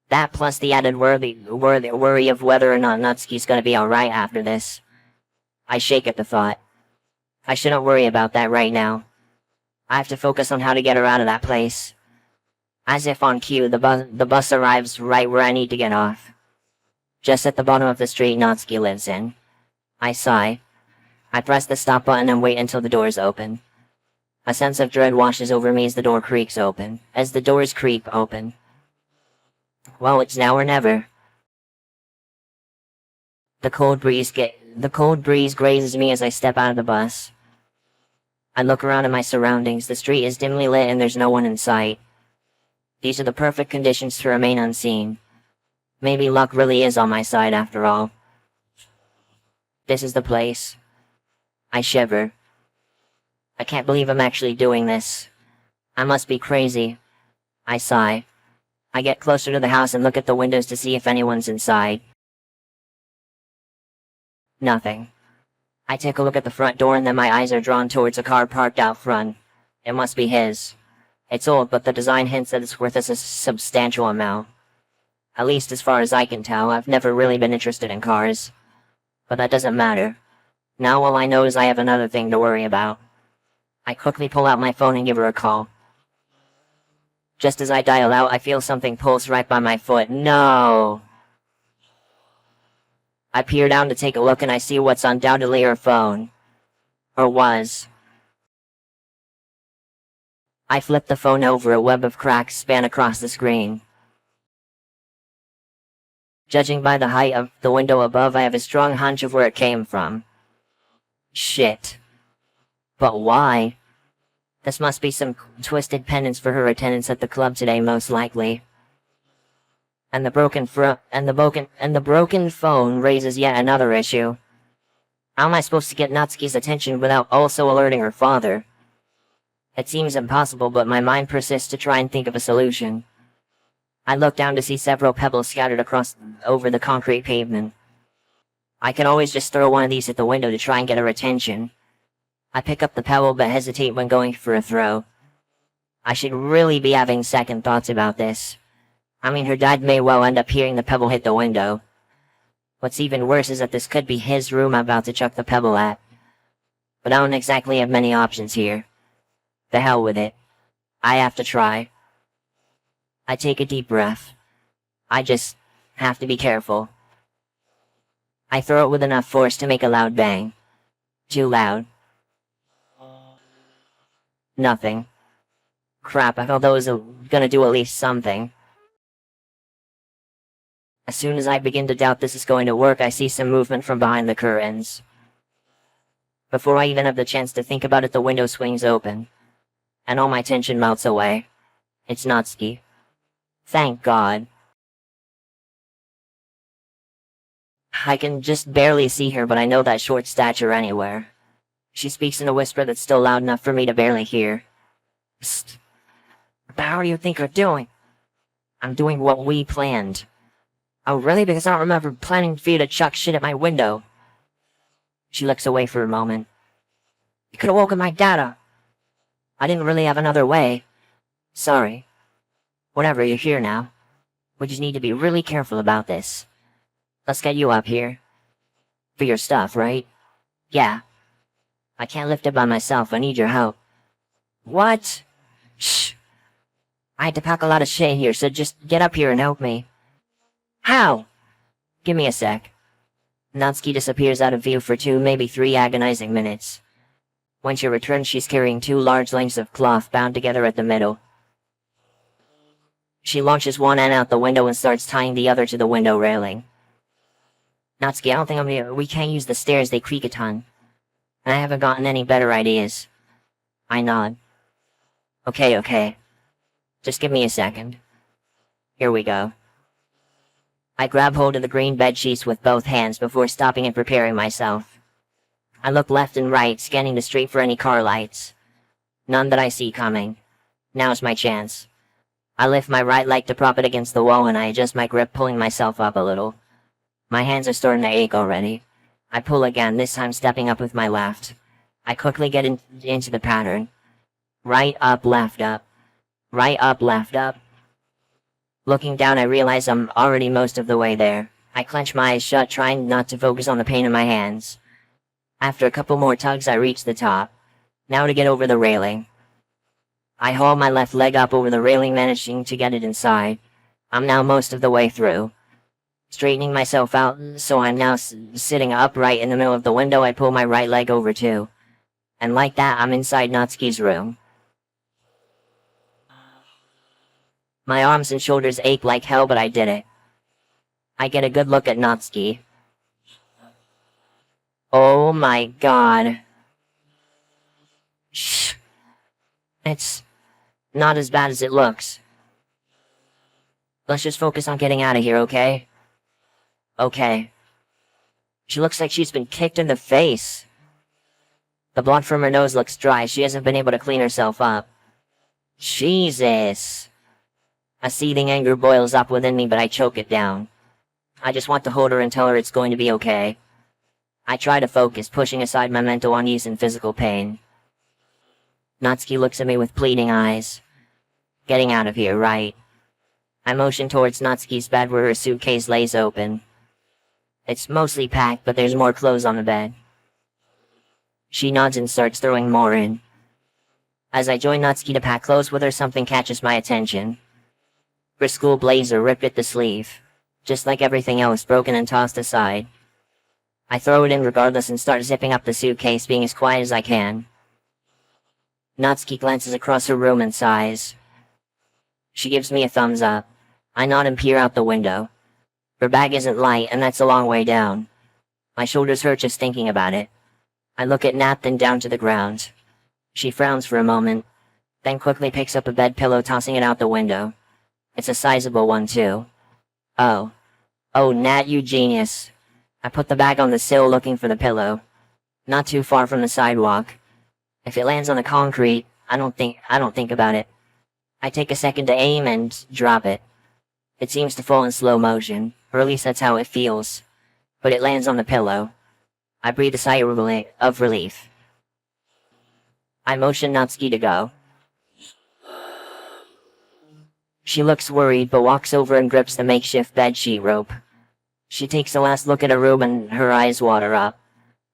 That plus the added worry of whether or not Natsuki's gonna be alright after this. I shake at the thought. I shouldn't worry about that right now. I have to focus on how to get her out of that place. As if on cue, the bus arrives right where I need to get off. Just at the bottom of the street Natsuki lives in. I sigh. I press the stop button and wait until the doors open. A sense of dread washes over me as the door creaks open. As the doors creak open. Well, it's now or never. The cold breeze grazes me as I step out of the bus. I look around at my surroundings. The street is dimly lit and there's no one in sight. These are the perfect conditions to remain unseen. Maybe luck really is on my side after all. This is the place. I shiver. I can't believe I'm actually doing this. I must be crazy. I sigh. I get closer to the house and look at the windows to see if anyone's inside. Nothing. I take a look at the front door and then my eyes are drawn towards a car parked out front. It must be his. It's old, but the design hints that it's worth a substantial amount. At least as far as I can tell, I've never really been interested in cars. But that doesn't matter. Now all I know is I have another thing to worry about. I quickly pull out my phone and give her a call. Just as I dial out, I feel something pulse right by my foot. No! I peer down to take a look and I see what's undoubtedly her phone. Or was. I flip the phone over, a web of cracks span across the screen. Judging by the height of the window above, I have a strong hunch of where it came from. Shit. But why? This must be some twisted penance for her attendance at the club today, most likely. And the broken phone raises yet another issue. How am I supposed to get Natsuki's attention without also alerting her father? It seems impossible, but my mind persists to try and think of a solution. I look down to see several pebbles scattered over the concrete pavement. I can always just throw one of these at the window to try and get her attention. I pick up the pebble but hesitate when going for a throw. I should really be having second thoughts about this. I mean, her dad may well end up hearing the pebble hit the window. What's even worse is that this could be his room I'm about to chuck the pebble at. But I don't exactly have many options here. The hell with it. I have to try. I take a deep breath. I just have to be careful. I throw it with enough force to make a loud bang. Too loud. Nothing. Crap, I thought that was gonna do at least something. As soon as I begin to doubt this is going to work, I see some movement from behind the curtains. Before I even have the chance to think about it, the window swings open. And all my tension melts away. It's Natsuki. Thank God. I can just barely see her, but I know that short stature anywhere. She speaks in a whisper that's still loud enough for me to barely hear. Psst. What the hell do you think you're doing? I'm doing what we planned. Oh, really? Because I don't remember planning for you to chuck shit at my window. She looks away for a moment. You could have woken my dad up. I didn't really have another way. Sorry. Whatever, you're here now. We just need to be really careful about this. Let's get you up here. For your stuff, right? Yeah. I can't lift it by myself, I need your help. What? Shh. I had to pack a lot of shit here, so just get up here and help me. How? Give me a sec. Natsuki disappears out of view for 2, maybe 3 agonizing minutes. When she returns, she's carrying 2 large lengths of cloth bound together at the middle. She launches one end out the window and starts tying the other to the window railing. Natsuki, I don't think we can't use the stairs, they creak a ton. And I haven't gotten any better ideas. I nod. Okay. Just give me a second. Here we go. I grab hold of the green bed sheets with both hands before stopping and preparing myself. I look left and right, scanning the street for any car lights. None that I see coming. Now's my chance. I lift my right leg to prop it against the wall and I adjust my grip, pulling myself up a little. My hands are starting to ache already. I pull again, this time stepping up with my left. I quickly get into the pattern. Right up, left up. Right up, left up. Looking down, I realize I'm already most of the way there. I clench my eyes shut, trying not to focus on the pain in my hands. After a couple more tugs, I reach the top. Now to get over the railing. I haul my left leg up over the railing, managing to get it inside. I'm now most of the way through. Straightening myself out, so I'm now sitting upright in the middle of the window. I pull my right leg over too. And like that, I'm inside Natsuki's room. My arms and shoulders ache like hell, but I did it. I get a good look at Natsuki. Oh my god. Shh. It's not as bad as it looks. Let's just focus on getting out of here, okay? Okay. She looks like she's been kicked in the face. The blood from her nose looks dry. She hasn't been able to clean herself up. Jesus. A seething anger boils up within me, but I choke it down. I just want to hold her and tell her it's going to be okay. I try to focus, pushing aside my mental unease and physical pain. Natsuki looks at me with pleading eyes. Getting out of here, right? I motion towards Natsuki's bed where her suitcase lays open. It's mostly packed, but there's more clothes on the bed. She nods and starts throwing more in. As I join Natsuki to pack clothes with her, something catches my attention. Her school blazer ripped at the sleeve. Just like everything else, broken and tossed aside. I throw it in regardless and start zipping up the suitcase, being as quiet as I can. Natsuki glances across her room and sighs. She gives me a thumbs up. I nod and peer out the window. Her bag isn't light, and that's a long way down. My shoulders hurt just thinking about it. I look at Nat, then down to the ground. She frowns for a moment, then quickly picks up a bed pillow, tossing it out the window. It's a sizable one, too. Oh, Nat, you genius. I put the bag on the sill, looking for the pillow. Not too far from the sidewalk. If it lands on the concrete, I don't think about it. I take a second to aim and drop it. It seems to fall in slow motion, or at least that's how it feels. But it lands on the pillow. I breathe a sigh of relief. I motion Natsuki to go. She looks worried, but walks over and grips the makeshift bedsheet rope. She takes a last look at her room and her eyes water up.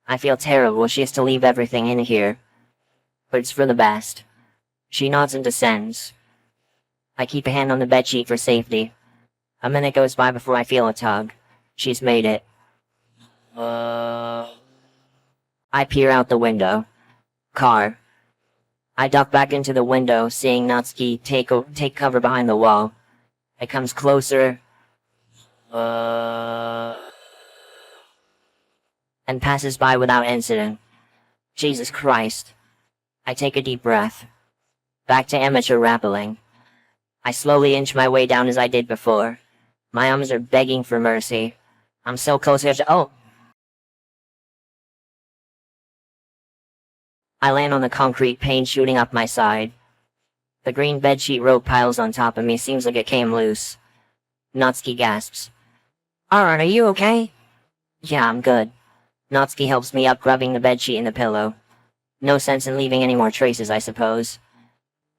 I feel terrible. She has to leave everything in here. But it's for the best. She nods and descends. I keep a hand on the bedsheet for safety. A minute goes by before I feel a tug. She's made it. I peer out the window. Car. I duck back into the window, seeing Natsuki take cover behind the wall. It comes closer. And passes by without incident. Jesus Christ. I take a deep breath. Back to amateur rappelling. I slowly inch my way down as I did before. My arms are begging for mercy. I'm so close here to— I land on the concrete, pain shooting up my side. The green bedsheet rope piles on top of me, seems like it came loose. Natsuki gasps. Arin, are you okay? Yeah, I'm good. Natsuki helps me up, rubbing the bedsheet and the pillow. No sense in leaving any more traces, I suppose.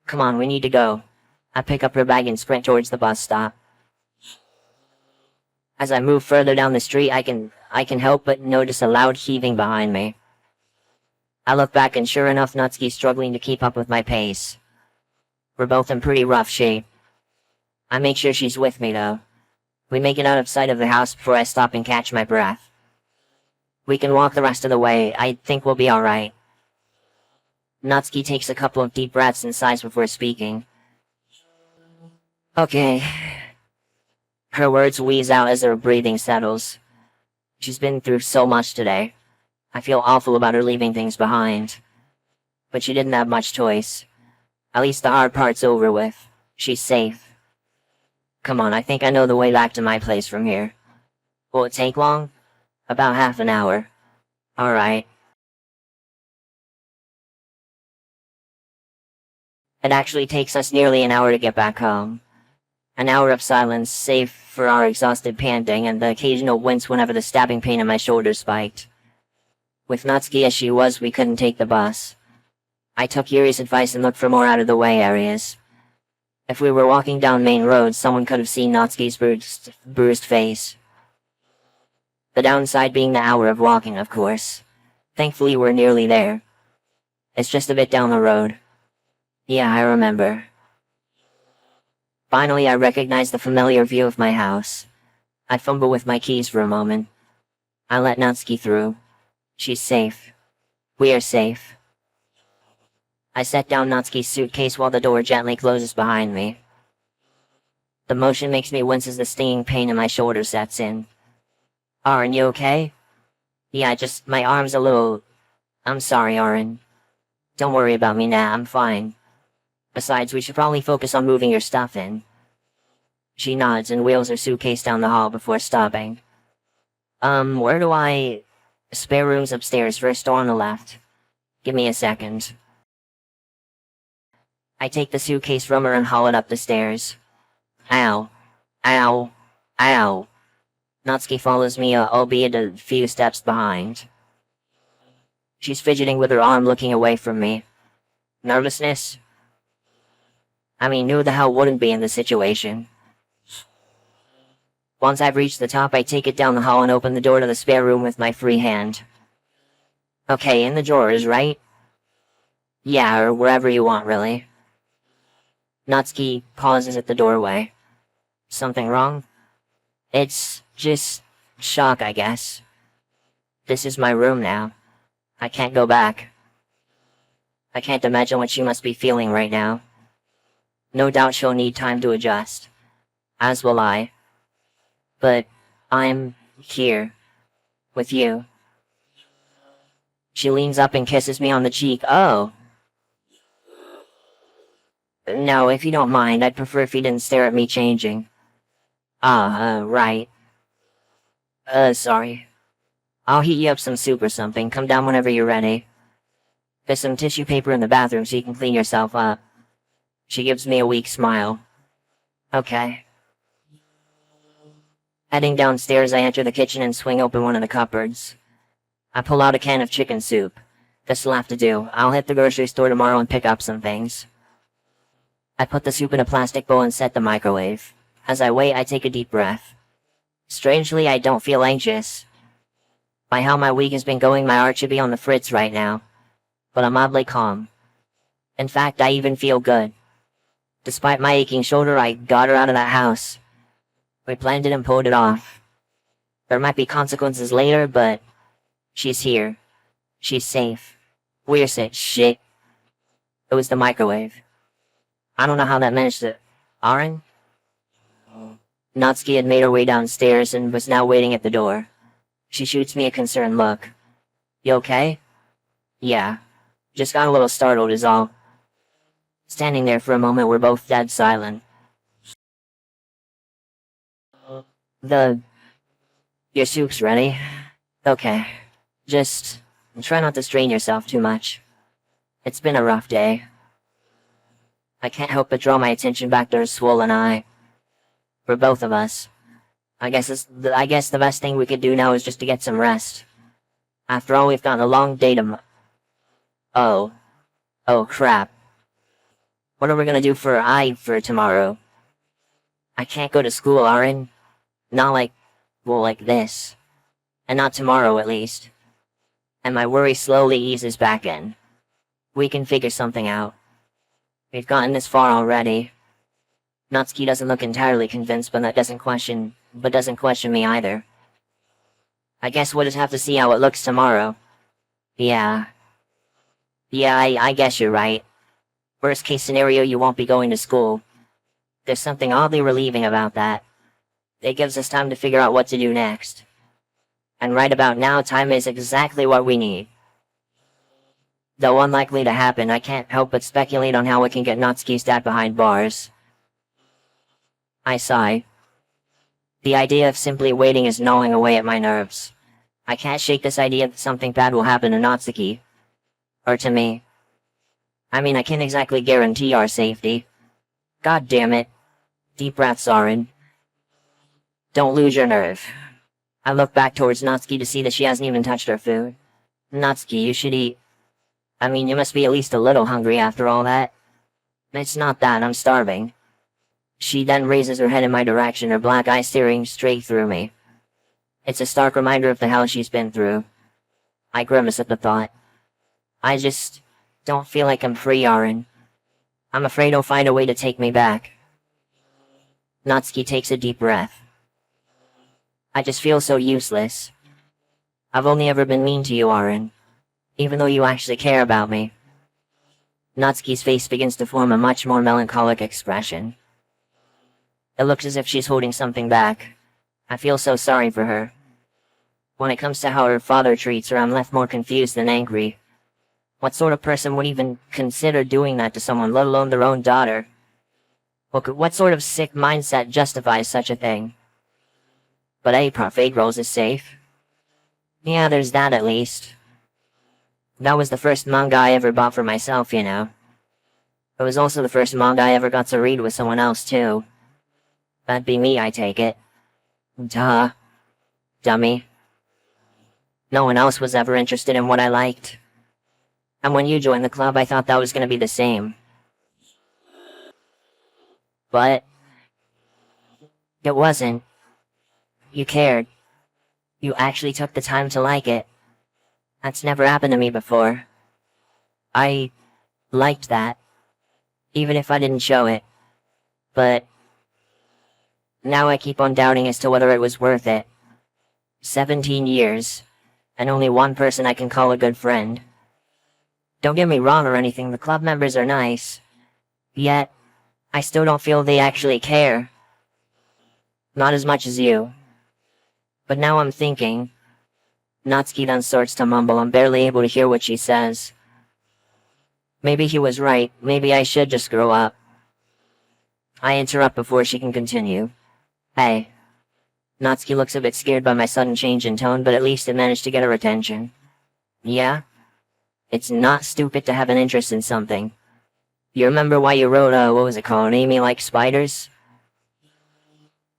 Come on, we need to go. I pick up her bag and sprint towards the bus stop. As I move further down the street, I can help but notice a loud heaving behind me. I look back and sure enough, Natsuki's struggling to keep up with my pace. We're both in pretty rough shape. I make sure she's with me though. We make it out of sight of the house before I stop and catch my breath. We can walk the rest of the way. I think we'll be alright. Natsuki takes a couple of deep breaths and sighs before speaking. Okay. Her words wheeze out as her breathing settles. She's been through so much today. I feel awful about her leaving things behind. But she didn't have much choice. At least the hard part's over with. She's safe. Come on, I think I know the way back to my place from here. Will it take long? About half an hour. Alright. It actually takes us nearly an hour to get back home. An hour of silence, save for our exhausted panting and the occasional wince whenever the stabbing pain in my shoulder spiked. With Natsuki as she was, we couldn't take the bus. I took Yuri's advice and looked for more out-of-the-way areas. If we were walking down main roads, someone could have seen Natsuki's bruised face. The downside being the hour of walking, of course. Thankfully, we're nearly there. It's just a bit down the road. Yeah, I remember. Finally, I recognize the familiar view of my house. I fumble with my keys for a moment. I let Natsuki through. She's safe. We are safe. I set down Natsuki's suitcase while the door gently closes behind me. The motion makes me wince as the stinging pain in my shoulder sets in. Arin, you okay? Yeah, just my arm's a little... I'm sorry, Arin. Don't worry about me now, I'm fine. Besides, we should probably focus on moving your stuff in. She nods and wheels her suitcase down the hall before stopping. Where do I... Spare room's upstairs, first door on the left. Give me a second. I take the suitcase from her and haul it up the stairs. Ow. Ow. Ow. Natsuki follows me, albeit a few steps behind. She's fidgeting with her arm, looking away from me. Nervousness? I mean, who the hell wouldn't be in this situation? Once I've reached the top, I take it down the hall and open the door to the spare room with my free hand. Okay, in the drawers, right? Yeah, or wherever you want, really. Natsuki pauses at the doorway. Something wrong? It's just shock, I guess. This is my room now. I can't go back. I can't imagine what she must be feeling right now. No doubt she'll need time to adjust. As will I. But I'm here. With you. She leans up and kisses me on the cheek. Oh. No, if you don't mind, I'd prefer if you didn't stare at me changing. Right. Sorry. I'll heat you up some soup or something. Come down whenever you're ready. There's some tissue paper in the bathroom so you can clean yourself up. She gives me a weak smile. Okay. Heading downstairs, I enter the kitchen and swing open one of the cupboards. I pull out a can of chicken soup. This'll have to do. I'll hit the grocery store tomorrow and pick up some things. I put the soup in a plastic bowl and set the microwave. As I wait, I take a deep breath. Strangely, I don't feel anxious. By how my week has been going, my heart should be on the fritz right now. But I'm oddly calm. In fact, I even feel good. Despite my aching shoulder, I got her out of that house. We planned it and pulled it off. There might be consequences later, but... she's here. She's safe. We're safe. Shit. It was the microwave. I don't know how that managed to... Arin? Natsuki had made her way downstairs and was now waiting at the door. She shoots me a concerned look. You okay? Yeah. Just got a little startled is all. Standing there for a moment, we're both dead silent. Your soup's ready? Okay. Just try not to strain yourself too much. It's been a rough day. I can't help but draw my attention back to her swollen eye. For both of us. I guess the best thing we could do now is just to get some rest. After all, we've got a long day Oh crap. What are we gonna do for tomorrow? I can't go to school, Arin. Not like this. And not tomorrow, at least. And my worry slowly eases back in. We can figure something out. We've gotten this far already. Natsuki doesn't look entirely convinced, but doesn't question me either. I guess we'll just have to see how it looks tomorrow. Yeah, I guess you're right. Worst case scenario, you won't be going to school. There's something oddly relieving about that. It gives us time to figure out what to do next. And right about now, time is exactly what we need. Though unlikely to happen, I can't help but speculate on how we can get Natsuki's dad behind bars. I sigh. The idea of simply waiting is gnawing away at my nerves. I can't shake this idea that something bad will happen to Natsuki. Or to me. I mean, I can't exactly guarantee our safety. God damn it. Deep breaths, Arin. Don't lose your nerve. I look back towards Natsuki to see that she hasn't even touched her food. Natsuki, you should eat. I mean, you must be at least a little hungry after all that. It's not that, I'm starving. She then raises her head in my direction, her black eyes staring straight through me. It's a stark reminder of the hell she's been through. I grimace at the thought. I just don't feel like I'm free, Arin. I'm afraid he'll find a way to take me back. Natsuki takes a deep breath. I just feel so useless. I've only ever been mean to you, Arin. Even though you actually care about me. Natsuki's face begins to form a much more melancholic expression. It looks as if she's holding something back. I feel so sorry for her. When it comes to how her father treats her, I'm left more confused than angry. What sort of person would even consider doing that to someone, let alone their own daughter? What sort of sick mindset justifies such a thing? But hey, Parfait Rolls is safe. Yeah, there's that at least. That was the first manga I ever bought for myself, you know. It was also the first manga I ever got to read with someone else, too. That'd be me, I take it. Duh. Dummy. No one else was ever interested in what I liked. And when you joined the club, I thought that was gonna be the same. But it wasn't. You cared. You actually took the time to like it. That's never happened to me before. I liked that. Even if I didn't show it. But now I keep on doubting as to whether it was worth it. 17 years. And only one person I can call a good friend. Don't get me wrong or anything, the club members are nice. Yet, I still don't feel they actually care. Not as much as you. But now I'm thinking. Natsuki then starts to mumble. I'm barely able to hear what she says. Maybe he was right. Maybe I should just grow up. I interrupt before she can continue. Hey. Natsuki looks a bit scared by my sudden change in tone, but at least it managed to get her attention. Yeah? It's not stupid to have an interest in something. You remember why you wrote, what was it called, Amy Likes Spiders?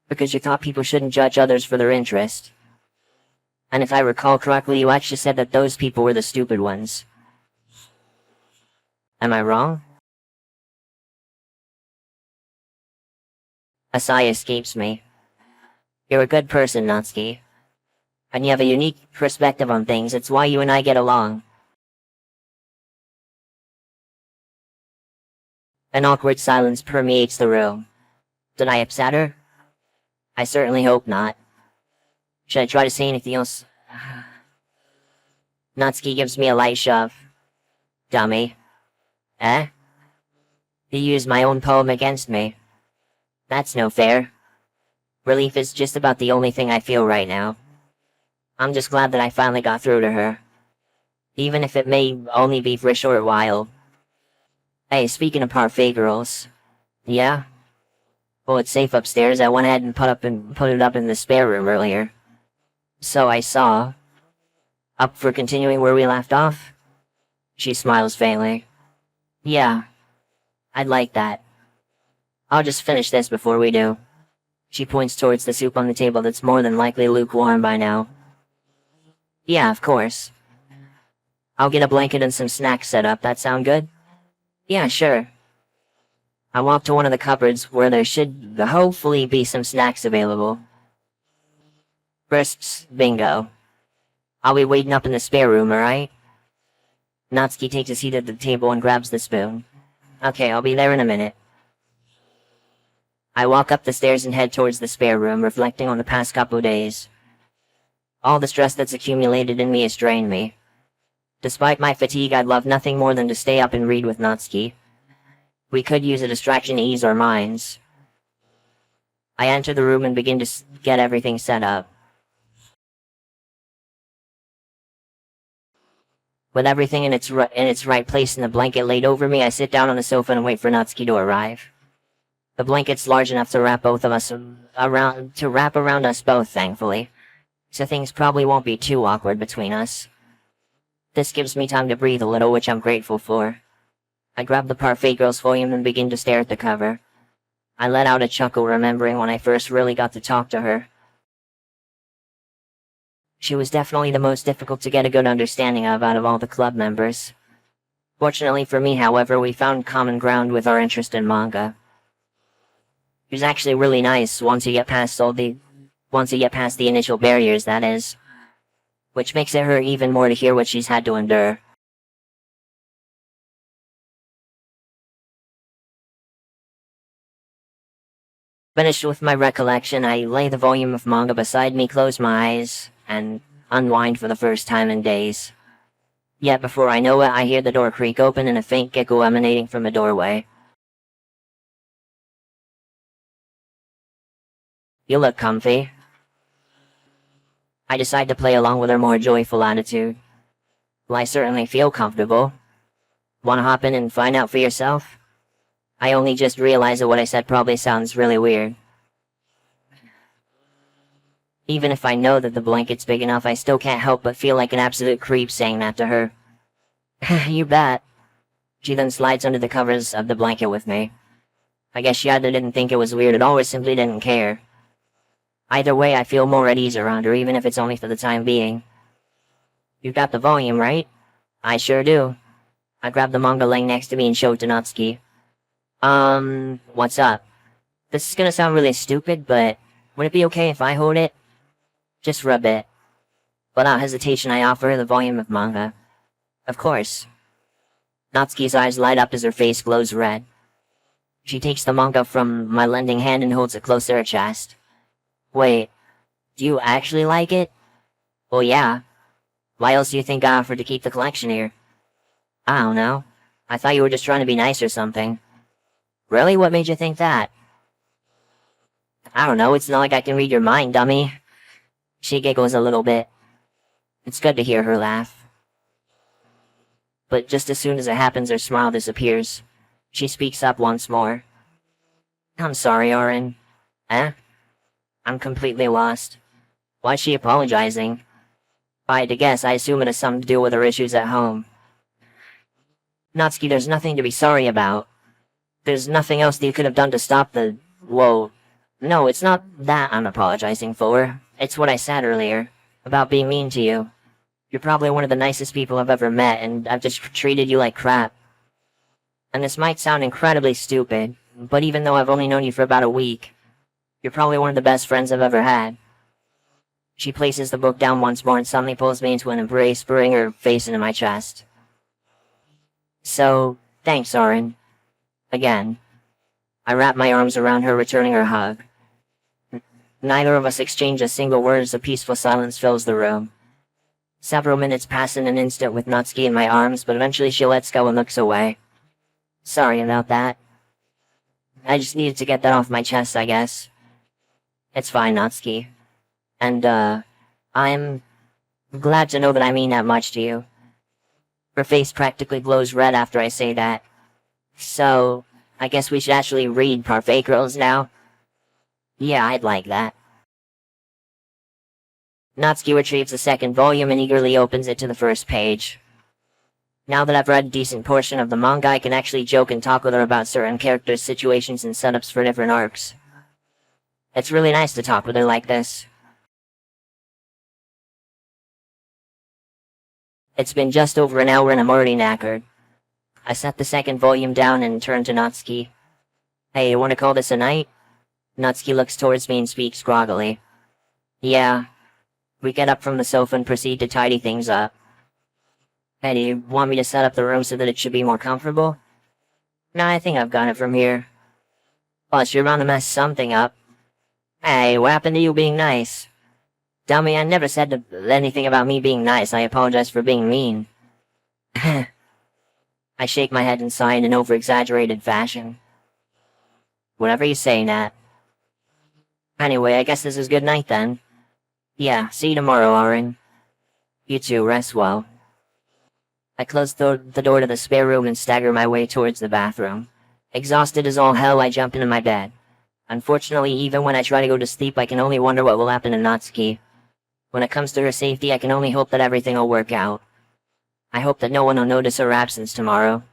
Because you thought people shouldn't judge others for their interest. And if I recall correctly, you actually said that those people were the stupid ones. Am I wrong? A sigh escapes me. You're a good person, Natsuki. And you have a unique perspective on things. It's why you and I get along. An awkward silence permeates the room. Did I upset her? I certainly hope not. Should I try to say anything else? Natsuki gives me a light shove. Dummy. Eh? You used my own poem against me. That's no fair. Relief is just about the only thing I feel right now. I'm just glad that I finally got through to her. Even if it may only be for a short while. Hey, speaking of parfait girls. Yeah? Well, it's safe upstairs. I went ahead and put it up in the spare room earlier. So I saw. Up for continuing where we left off? She smiles faintly. Yeah. I'd like that. I'll just finish this before we do. She points towards the soup on the table that's more than likely lukewarm by now. Yeah, of course. I'll get a blanket and some snacks set up. That sound good? Yeah, sure. I walk to one of the cupboards where there should hopefully be some snacks available. Crisps, bingo. I'll be waiting up in the spare room, alright? Natsuki takes a seat at the table and grabs the spoon. Okay, I'll be there in a minute. I walk up the stairs and head towards the spare room, reflecting on the past couple days. All the stress that's accumulated in me has drained me. Despite my fatigue, I'd love nothing more than to stay up and read with Natsuki. We could use a distraction to ease our minds. I enter the room and begin to get everything set up. With everything in its right place and the blanket laid over me, I sit down on the sofa and wait for Natsuki to arrive. The blanket's large enough to wrap both of us around us both, thankfully. So things probably won't be too awkward between us. This gives me time to breathe a little, which I'm grateful for. I grab the Parfait Girls volume and begin to stare at the cover. I let out a chuckle, remembering when I first really got to talk to her. She was definitely the most difficult to get a good understanding of out of all the club members. Fortunately for me, however, we found common ground with our interest in manga. It was actually really nice once you get past the initial barriers, that is. Which makes it hurt even more to hear what she's had to endure. Finished with my recollection, I lay the volume of manga beside me, close my eyes, and unwind for the first time in days. Yet before I know it, I hear the door creak open and a faint giggle emanating from the doorway. You look comfy. I decide to play along with her more joyful attitude. Well, I certainly feel comfortable. Wanna hop in and find out for yourself? I only just realized that what I said probably sounds really weird. Even if I know that the blanket's big enough, I still can't help but feel like an absolute creep saying that to her. You bet. She then slides under the covers of the blanket with me. I guess she either didn't think it was weird at all or simply didn't care. Either way, I feel more at ease around her, even if it's only for the time being. You got the volume, right? I sure do. I grab the manga laying next to me and show it to Natsuki. What's up? This is gonna sound really stupid, but would it be okay if I hold it? Just for a bit. Without hesitation, I offer her the volume of manga. Of course. Natsuki's eyes light up as her face glows red. She takes the manga from my lending hand and holds it close to her chest. Wait, do you actually like it? Well, yeah. Why else do you think I offered to keep the collection here? I don't know. I thought you were just trying to be nice or something. Really? What made you think that? I don't know, it's not like I can read your mind, dummy. She giggles a little bit. It's good to hear her laugh. But just as soon as it happens, her smile disappears. She speaks up once more. I'm sorry, Arin. Eh? I'm completely lost. Why's she apologizing? If I had to guess, I assume it has something to do with her issues at home. Natsuki, there's nothing to be sorry about. There's nothing else that you could have done to stop the... Whoa. No, it's not that I'm apologizing for. It's what I said earlier. About being mean to you. You're probably one of the nicest people I've ever met, and I've just treated you like crap. And this might sound incredibly stupid, but even though I've only known you for about a week, you're probably one of the best friends I've ever had. She places the book down once more and suddenly pulls me into an embrace, burying her face into my chest. So, thanks, Arin. Again. I wrap my arms around her, returning her hug. Neither of us exchange a single word as a peaceful silence fills the room. Several minutes pass in an instant with Natsuki in my arms, but eventually she lets go and looks away. Sorry about that. I just needed to get that off my chest, I guess. It's fine, Natsuki. And, I'm glad to know that I mean that much to you. Her face practically glows red after I say that. So, I guess we should actually read Parfait Girls now? Yeah, I'd like that. Natsuki retrieves the second volume and eagerly opens it to the first page. Now that I've read a decent portion of the manga, I can actually joke and talk with her about certain characters, situations, and setups for different arcs. It's really nice to talk with her like this. It's been just over an hour and I'm already knackered. I set the second volume down and turn to Natsuki. Hey, you wanna call this a night? Natsuki looks towards me and speaks groggily. Yeah. We get up from the sofa and proceed to tidy things up. Hey, do you want me to set up the room so that it should be more comfortable? Nah, I think I've got it from here. Plus, you're bound to mess something up. Hey, what happened to you being nice? Dummy, I never said anything about me being nice. I apologize for being mean. I shake my head and sigh in an over-exaggerated fashion. Whatever you say, Nat. Anyway, I guess this is good night then. Yeah, see you tomorrow, Arin. You too, rest well. I close the door to the spare room and stagger my way towards the bathroom. Exhausted as all hell, I jump into my bed. Unfortunately, even when I try to go to sleep, I can only wonder what will happen to Natsuki. When it comes to her safety, I can only hope that everything will work out. I hope that no one will notice her absence tomorrow.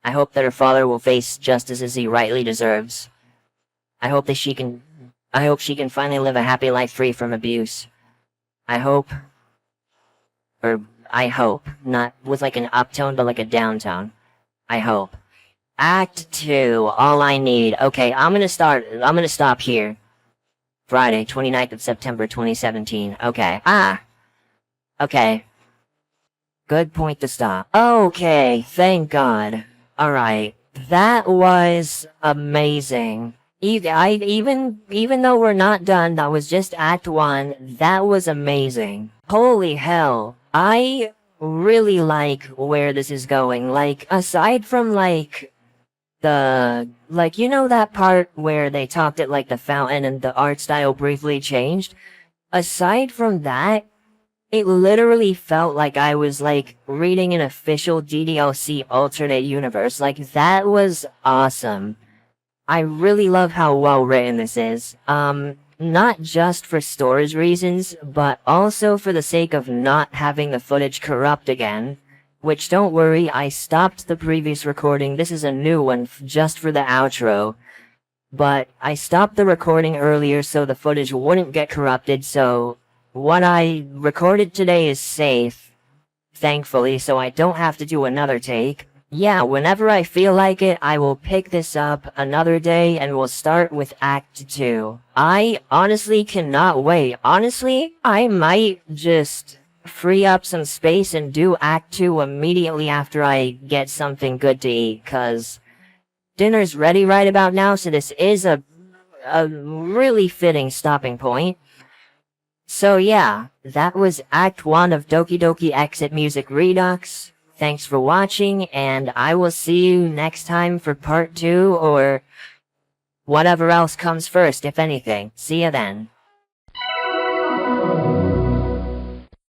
I hope that her father will face justice as he rightly deserves. I hope she can finally live a happy life free from abuse. I hope, not with like an uptone, but like a downtone. I hope. Act 2, all I need. Okay, I'm gonna stop here. Friday, 29th of September, 2017. Okay. Okay. Good point to stop. Okay, thank God. Alright. That was amazing. Even though we're not done, that was just Act 1, that was amazing. Holy hell. I really like where this is going. Like, aside from, like, you know that part where they talked at, like, the fountain and the art style briefly changed? Aside from that, it literally felt like I was, like, reading an official DDLC alternate universe. Like, that was awesome. I really love how well written this is. Not just for storage reasons, but also for the sake of not having the footage corrupt again. Which, don't worry, I stopped the previous recording. This is a new one just for the outro. But I stopped the recording earlier so the footage wouldn't get corrupted, so what I recorded today is safe, thankfully, so I don't have to do another take. Yeah, whenever I feel like it, I will pick this up another day and we'll start with Act 2. I honestly cannot wait. Honestly, I might just free up some space and do Act 2 immediately after I get something good to eat, cause dinner's ready right about now, so this is a really fitting stopping point. So yeah, that was Act 1 of Doki Doki Exit Music Redux. Thanks for watching, and I will see you next time for part 2, or whatever else comes first, if anything. See ya then.